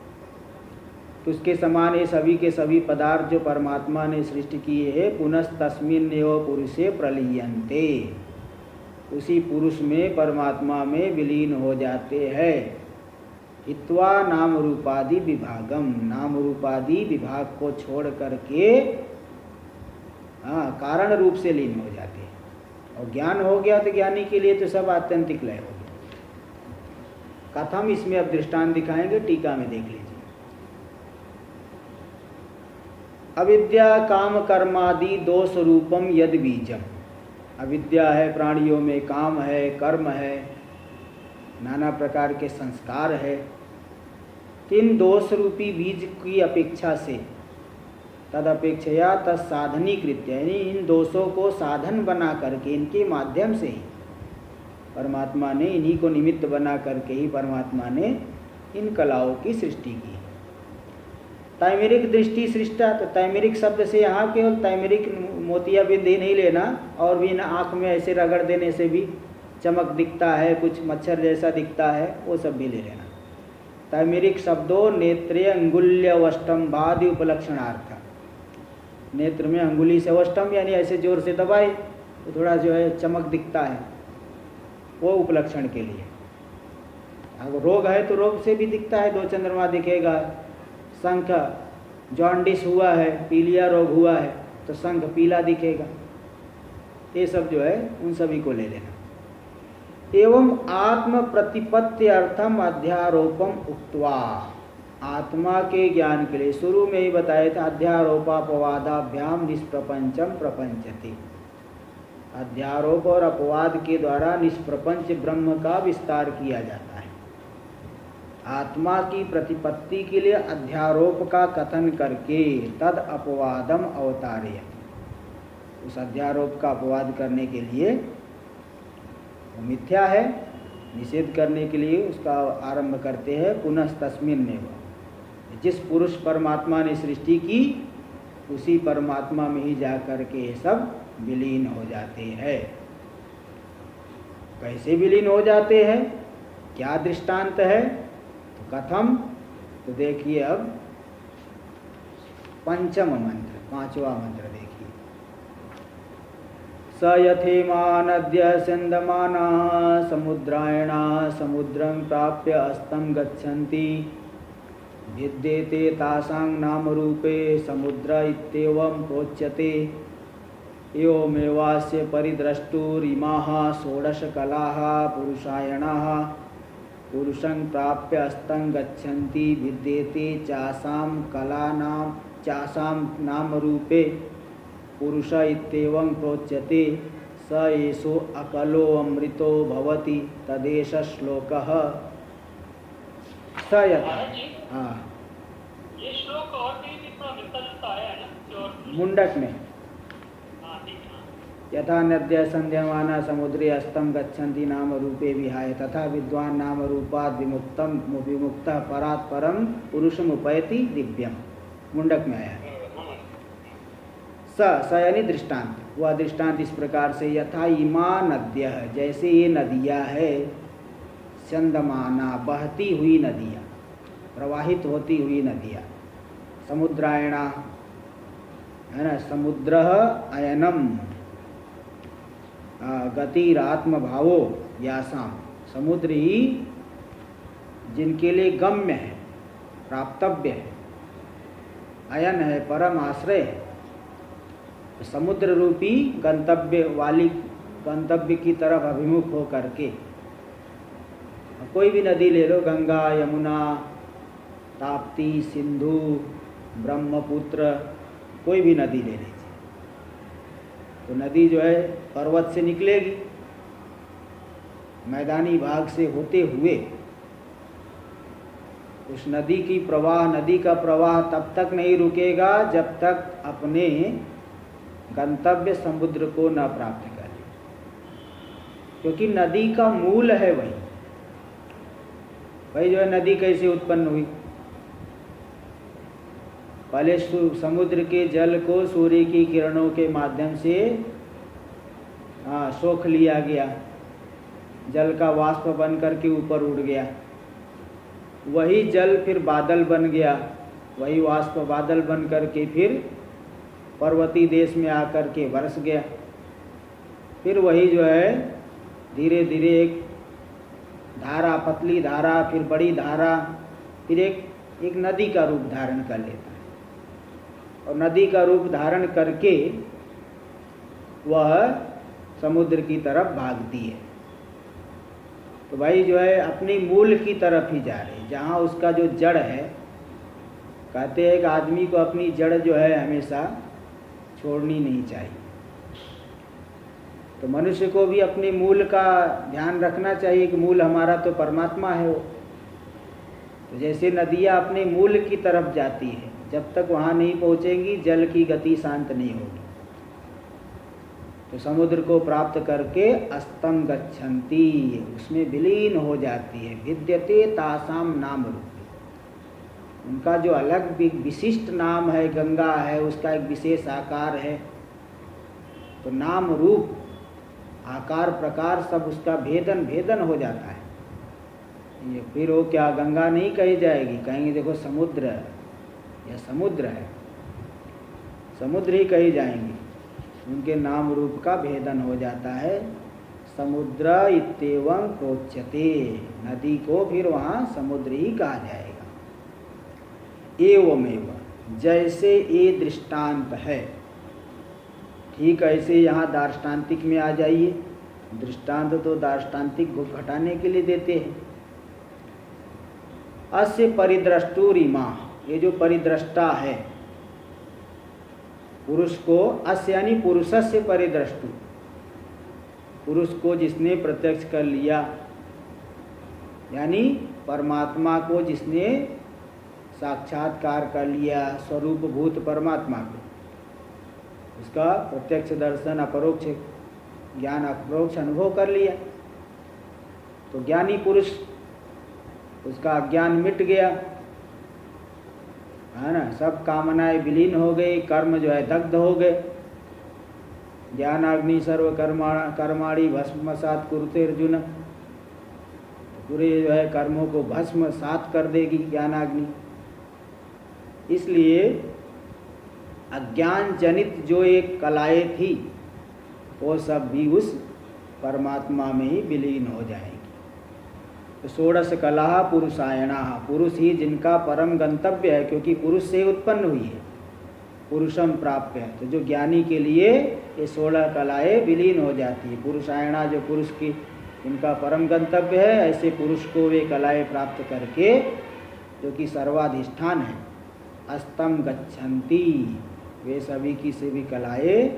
तो उसके समान ये सभी के सभी पदार्थ जो परमात्मा ने सृष्टि किए हैं, पुनस्तस्मिन् एव पुरुषे प्रलीयन्ते, उसी पुरुष में, परमात्मा में विलीन हो जाते हैं। हित्वा नाम रूपादि विभागम, नाम रूपादि विभाग को छोड़ करके कारण रूप से लीन हो जाते हैं। और ज्ञान हो गया तो ज्ञानी के लिए तो सब आत्यंतिक लय हो गया। कथम, इसमें अब दृष्टांत दिखाएंगे, टीका में देख लीजिए। अविद्या काम कर्मादि दोष रूपम यद बीजम, अविद्या है, प्राणियों में काम है, कर्म है, नाना प्रकार के संस्कार है। तीन दोष रूपी बीज की अपेक्षा से, तद अपेक्षया तत्साधनीकृत्य, यानी इन दोषों को साधन बना करके, इनके माध्यम से ही परमात्मा ने, इन्हीं को निमित्त बना करके ही परमात्मा ने इन कलाओं की सृष्टि की। तैमेरिक दृष्टि सृष्टा, तो तैमेरिक शब्द से यहाँ केवल तैमेरिक मोतियाबिंद ही नहीं लेना, और भी ना आँख में ऐसे रगड़ देने से भी चमक दिखता है, कुछ मच्छर जैसा दिखता है, वो सब भी ले लेना। तैमेरिक शब्दों नेत्रे अंगुल्य वष्टम्भादि उपलक्षणार्थ, नेत्र में अंगुली से वष्टम यानी ऐसे जोर से दबाए तो थोड़ा जो है चमक दिखता है, वो उपलक्षण के लिए। अगर रोग है तो रोग से भी दिखता है, दो चंद्रमा दिखेगा। शंख जॉन्डिस हुआ है, पीलिया रोग हुआ है तो शंख पीला दिखेगा। ये सब जो है उन सभी को ले लेना। एवं आत्म प्रतिपत्ति अर्थम अध्यारोपम उक्त्वा, आत्मा के ज्ञान के लिए शुरू में ही बताया था, अध्यारोपापवादाभ्याम निष्प्रपंचम प्रपंचति, अध्यारोप और अपवाद के द्वारा निष्प्रपंच ब्रह्म का विस्तार किया जाता है। आत्मा की प्रतिपत्ति के लिए अध्यारोप का कथन करके तद अपवादम अवतार्य, उस अध्यारोप का अपवाद करने के लिए, वो मिथ्या है, निषेध करने के लिए उसका आरंभ करते हैं पुनः तस्मिन्नेव, जिस पुरुष परमात्मा ने सृष्टि की उसी परमात्मा में ही जा कर के ये सब विलीन हो जाते हैं। कैसे विलीन हो जाते हैं, क्या दृष्टांत है, तो कथम, तो देखिए अब पंचम मंत्र, पांचवा मंत्र देखिए। स यथेमानद्य सिंधमाना समुद्रायणा समुद्रं प्राप्य अस्तं गच्छन्ति भिद्येते तासां नाम रूपे समुद्र इत्येवं प्रोच्यते। एवमेवास्य परिद्रष्टुरिमाः षोडश कलाः पुरुषायणाः पुरुषं प्राप्य अस्तं गच्छन्ति भिद्येते चासां कलानां चासां नाम रूपे पुरुष इत्येवं प्रोच्यते। स एषो अकलो अमृतो भवति तदेष श्लोकः। स यथा, हाँ, ये श्लोक और भी कितना मिलता जुलता है ना, मुंडक में। यथा नद्य संध्यमाना समुद्रे अस्तं गच्छन्ति नाम रूपे विहाय तथा विद्वान नाम रूपाद विमुक्तम विमुक्तः परात् परम पुरुषमुपैति दिव्यम, मुंडक में आया है। स यानी दृष्टांत, वह दृष्टांत इस प्रकार से, यथा इमा नद्य, जैसे ये नदियाँ है, चंदमाना बहती हुई नदियाँ, प्रवाहित होती हुई नदियाँ, समुद्रायणा है ना, समुद्र अयनम गतिरात्म भावो यासाम, समुद्र ही जिनके लिए गम्य है, प्राप्तव्य है, अयन है, परम आश्रय है, समुद्र रूपी गंतव्य वाली, गंतव्य की तरफ अभिमुख हो करके, कोई भी नदी ले लो, गंगा, यमुना, ताप्ती, सिंधु, ब्रह्मपुत्र, कोई भी नदी ले लीजिए, तो नदी जो है पर्वत से निकलेगी, मैदानी भाग से होते हुए उस नदी की प्रवाह, नदी का प्रवाह तब तक नहीं रुकेगा जब तक अपने गंतव्य समुद्र को न प्राप्त करे, क्योंकि नदी का मूल है वही। जो है नदी कैसे उत्पन्न हुई, पहले समुद्र के जल को सूर्य की किरणों के माध्यम से सोख लिया गया, जल का वाष्प बन करके ऊपर उड़ गया, वही जल फिर बादल बन गया, वही वाष्प बादल बन करके फिर पर्वतीय देश में आकर के बरस गया, फिर वही जो है धीरे धीरे एक धारा, पतली धारा, फिर बड़ी धारा, फिर एक नदी का रूप धारण कर लेता है। और नदी का रूप धारण करके वह समुद्र की तरफ भागती है। तो भाई जो है अपनी मूल की तरफ ही जा रही, जहाँ उसका जो जड़ है। कहते हैं कि आदमी को अपनी जड़ जो है हमेशा छोड़नी नहीं चाहिए। तो मनुष्य को भी अपने मूल का ध्यान रखना चाहिए कि मूल हमारा तो परमात्मा है वो। तो जैसे नदियाँ अपने मूल की तरफ जाती है, जब तक वहाँ नहीं पहुँचेंगी जल की गति शांत नहीं होगी। तो समुद्र को प्राप्त करके अस्तम गच्छन्ति, उसमें विलीन हो जाती है। विद्यते तासाम नाम रूप, उनका जो अलग विशिष्ट नाम है गंगा है, उसका एक विशेष आकार है। तो नाम रूप आकार प्रकार सब उसका भेदन हो जाता है। ये फिर वो क्या गंगा नहीं कही जाएगी, कहेंगे देखो समुद्र, यह समुद्र है, समुद्र ही कही जाएंगी। उनके नाम रूप का भेदन हो जाता है। समुद्र इत्येवं प्रोच्यते, नदी को फिर वहाँ समुद्र ही कहा जाएगा। एवमेव, जैसे ये दृष्टांत है, ठीक ऐसे यहाँ दार्ष्टान्तिक में आ जाइए। दृष्टांत तो दार्ष्टान्तिक को घटाने के लिए देते हैं। अस्य परिद्रष्टुरिमा, ये जो परिद्रष्टा है पुरुष को, अस्य यानी पुरुषस्य परिद्रष्टु, पुरुष को जिसने प्रत्यक्ष कर लिया, यानी परमात्मा को जिसने साक्षात्कार कर लिया, स्वरूप भूत परमात्मा को, उसका प्रत्यक्ष दर्शन, अपरोक्ष ज्ञान, अपरोक्ष अनुभव कर लिया। तो ज्ञानी पुरुष, उसका अज्ञान मिट गया, है ना, सब कामनाएं विलीन हो गई, कर्म जो है दग्ध हो गए। ज्ञानाग्नि सर्व कर्माणि भस्मसात कुरुते अर्जुन, पूरे जो है कर्मों को भस्म सात कर देगी ज्ञानाग्नि। इसलिए अज्ञान जनित जो एक कलाएं थी वो सब भी उस परमात्मा में ही विलीन हो जाएगी। तो षोडश कला पुरुषायणा, पुरुष ही जिनका परम गंतव्य है, क्योंकि पुरुष से उत्पन्न हुई है, पुरुषम प्राप्य है। तो जो ज्ञानी के लिए ये 16 कलाएं विलीन हो जाती है। पुरुषायणा, जो पुरुष की जिनका परम गंतव्य है, ऐसे पुरुष को वे कलाएं प्राप्त करके, जो कि सर्वाधिष्ठान है, अस्तम गच्छन्ति, वे सभी की सभी कलाएं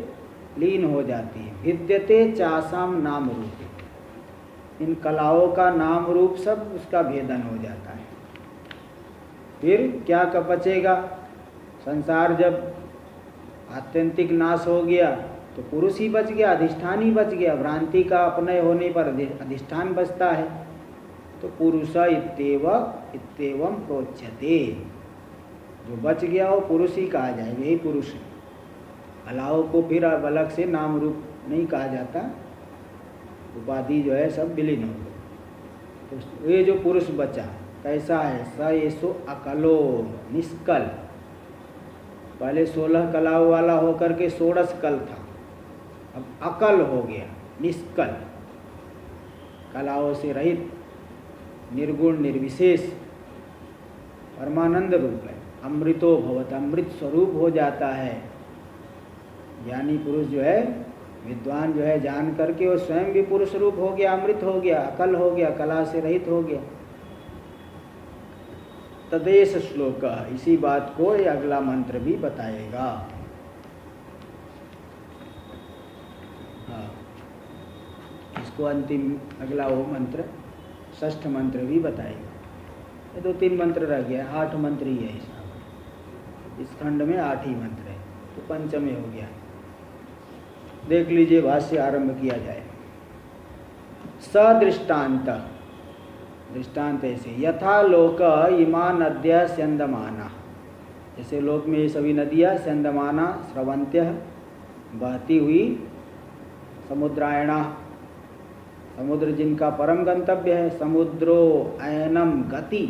लीन हो जाती है। विद्यते चासाम नाम रूप, इन कलाओं का नाम रूप सब उसका भेदन हो जाता है। फिर क्या बचेगा? संसार जब आत्यंतिक नाश हो गया तो पुरुष ही बच गया, अधिष्ठान ही बच गया। भ्रांति का अपने होने पर अधिष्ठान बचता है। तो पुरुष इत्येवं प्रोच्यते, जो बच गया वो पुरुष ही कहा जाएगा, यही पुरुष है। कलाओं को फिर अब अलग से नाम रूप नहीं कहा जाता, उपाधि जो है सब विलीन हो गए। तो ये जो पुरुष बचा कैसा है? स येसो अकलो निष्कल, पहले 16 कलाओं वाला होकर के 16 कल था, अब अकल हो गया, निष्कल, कलाओं से रहित, निर्गुण निर्विशेष, परमानंद रूप है। अमृतो भवत, अमृत स्वरूप हो जाता है। ज्ञानी पुरुष जो है, विद्वान जो है, जान करके वो स्वयं भी पुरुष रूप हो गया, अमृत हो गया, अकल हो गया, कला से रहित हो गया। तदेश श्लोक, इसी बात को ये अगला मंत्र भी बताएगा। हाँ, इसको अंतिम अगला वो मंत्र, षष्ठ मंत्र भी बताएगा। ये 2-3 मंत्र रह गया, 8 मंत्र ही है इस खंड में, 8 ही मंत्र है, तो पंचमे हो गया। देख लीजिए, भाष्य आरंभ किया जाए। सदृष्टांत, दृष्टांत ऐसे, यथा लोक इमा नद्य स्यंदमाना, जैसे लोक में ये सभी नदियाँ स्यंदमाना स्रवंत्य, बहती हुई, समुद्रायणा, समुद्र जिनका परम गंतव्य है। समुद्रो अयनम गति,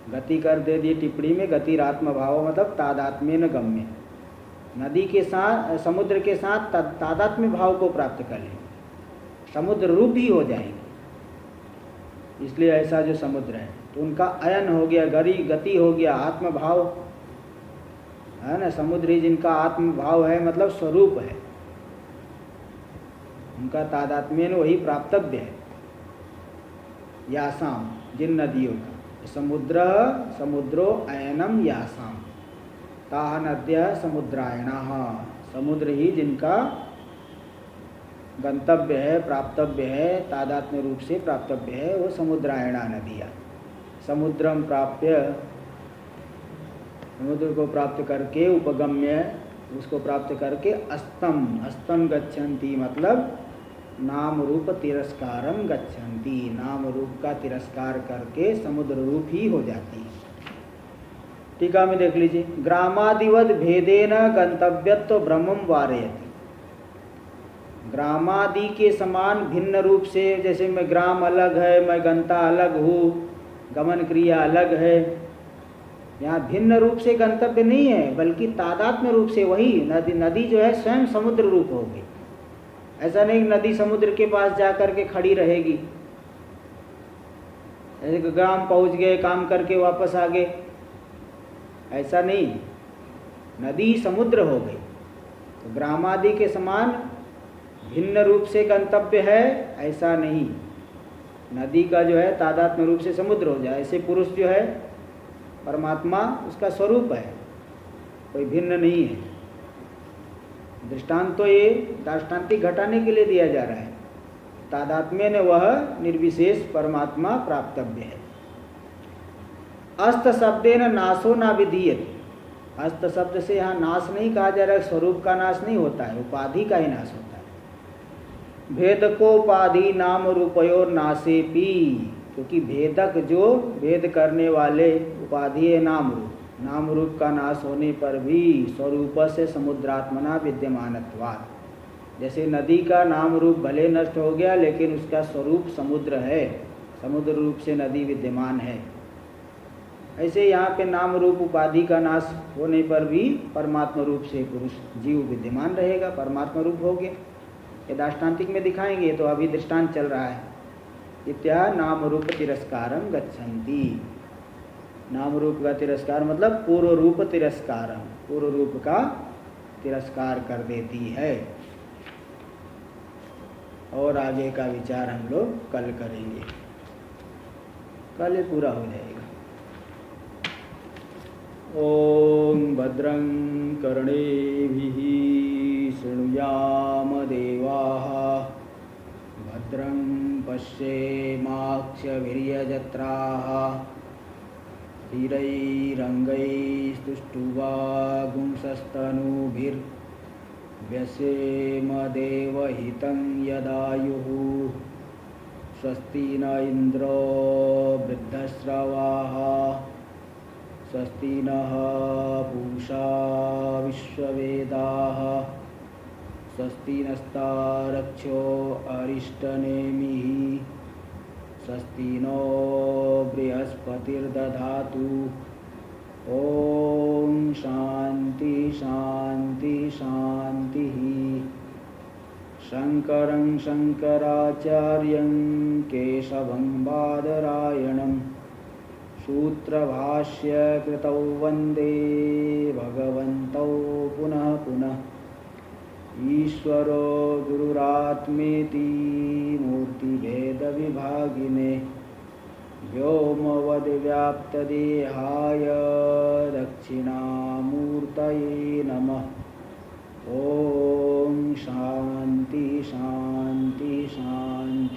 गति कर दे दिए टिप्पणी में, गतिरात्म भाव मतलब तादात्म्येन गम्य, नदी के साथ, समुद्र के साथ तादात्म्य भाव को प्राप्त कर लें, समुद्र रूप ही हो जाएंगे। इसलिए ऐसा जो समुद्र है, तो उनका अयन हो गया, गति हो गया, आत्मभाव है ना। समुद्र ही जिनका आत्मभाव है, मतलब स्वरूप है, उनका तादात्म्यन वही प्राप्तव्य है। यासाम, जिन नदियों का, समुद्रो अयनम यासाम, ताह नद्य समुद्रायणः, समुद्र ही जिनका गंतव्य है, प्राप्तव्य है, तादात्म्य रूप से प्राप्तव्य है, वो समुद्रायणा नदियाँ। समुद्रम प्राप्य, समुद्र को प्राप्त करके, उपगम्य, उसको प्राप्त करके, अस्तम गच्छन्ति, मतलब नाम रूप तिरस्कारम गच्छन्ति, नाम रूप का तिरस्कार करके समुद्र रूप ही हो जाती है। टीका में देख लीजिए, ग्रामादिवद भेदेन गंतव्यत्व ब्रह्मम वारयति। ग्रामादि के समान भिन्न रूप से, जैसे मैं ग्राम अलग है, मैं गंता अलग हूँ, गमन क्रिया अलग है, यहाँ भिन्न रूप से गंतव्य नहीं है, बल्कि तादात्म्य रूप से वही नदी जो है स्वयं समुद्र रूप होगी। ऐसा नहीं नदी समुद्र के पास जा कर के खड़ी रहेगी, जैसे ग्राम पहुँच गए, काम करके वापस आ गए, ऐसा नहीं, नदी समुद्र हो गई। तो ग्रामादि के समान भिन्न रूप से गंतव्य है, ऐसा नहीं, नदी का जो है तादात्म्य रूप से समुद्र हो जाए। ऐसे पुरुष जो है परमात्मा उसका स्वरूप है, कोई भिन्न नहीं है। दृष्टांत तो ये दार्ष्टान्तिक घटाने के लिए दिया जा रहा है, तादात्म्य ने वह निर्विशेष परमात्मा प्राप्तव्य है। अस्त शब्देन नाशो ना विधीयते, अस्त शब्द से यहाँ नाश नहीं कहा जा रहा है, स्वरूप का नाश नहीं होता है, उपाधि का ही नाश होता है। भेदकोपाधि नाम रूपयोर नाशे पी, क्योंकि भेदक जो भेद करने वाले उपाधि है नाम रूप, नाम रूप का नाश होने पर भी स्वरूप से समुद्रात्मना विद्यमानत्वात्, जैसे नदी का नाम रूप भले नष्ट हो गया लेकिन उसका स्वरूप समुद्र है, समुद्र रूप से नदी विद्यमान है, ऐसे यहाँ पे नाम रूप उपाधि का नाश होने पर भी परमात्मा रूप से पुरुष जीव विद्यमान रहेगा, परमात्मा रूप हो गया। ये दाष्टान्तिक में दिखाएंगे, तो अभी दृष्टांत चल रहा है। इत्या नाम रूप तिरस्कारम गच्छन्ति, नाम रूप का तिरस्कार मतलब पूर्व रूप तिरस्कारम, पूर्व रूप का तिरस्कार कर देती है। और आगे का विचार हम लोग कल करेंगे, कल ये पूरा हो जाएगा। ओम भद्रं कर्णेभिः शृणुयाम देवाः, भद्रं पश्येमाक्षभिर्यजत्राः, स्थिरैरङ्गैस्तुष्टुवागुंसस्तनूभिर्व्यसेम देवहितं यदायुः। स्वस्ति न इन्द्रो वृद्धश्रवाः, स्वस्ति नः पूषा विश्ववेदाः, स्वस्ति नस्तारक्षो अरिष्टनेमिः, स्वस्ति नो बृहस्पतिर्दधातु। ओम शांति शांति शांतिः। शंकरं शंकराचार्यं केशवं बादरायणं सूत्रभाष्य कृतौ वंदे भगवन्तौ पुनः पुनः। ईश्वरो गुरुरात्मेति मूर्तिभेदविभागिने व्योमवद्व्याप्तदेहाय दक्षिणामूर्तये नमः। ओम शांति शांति शांति।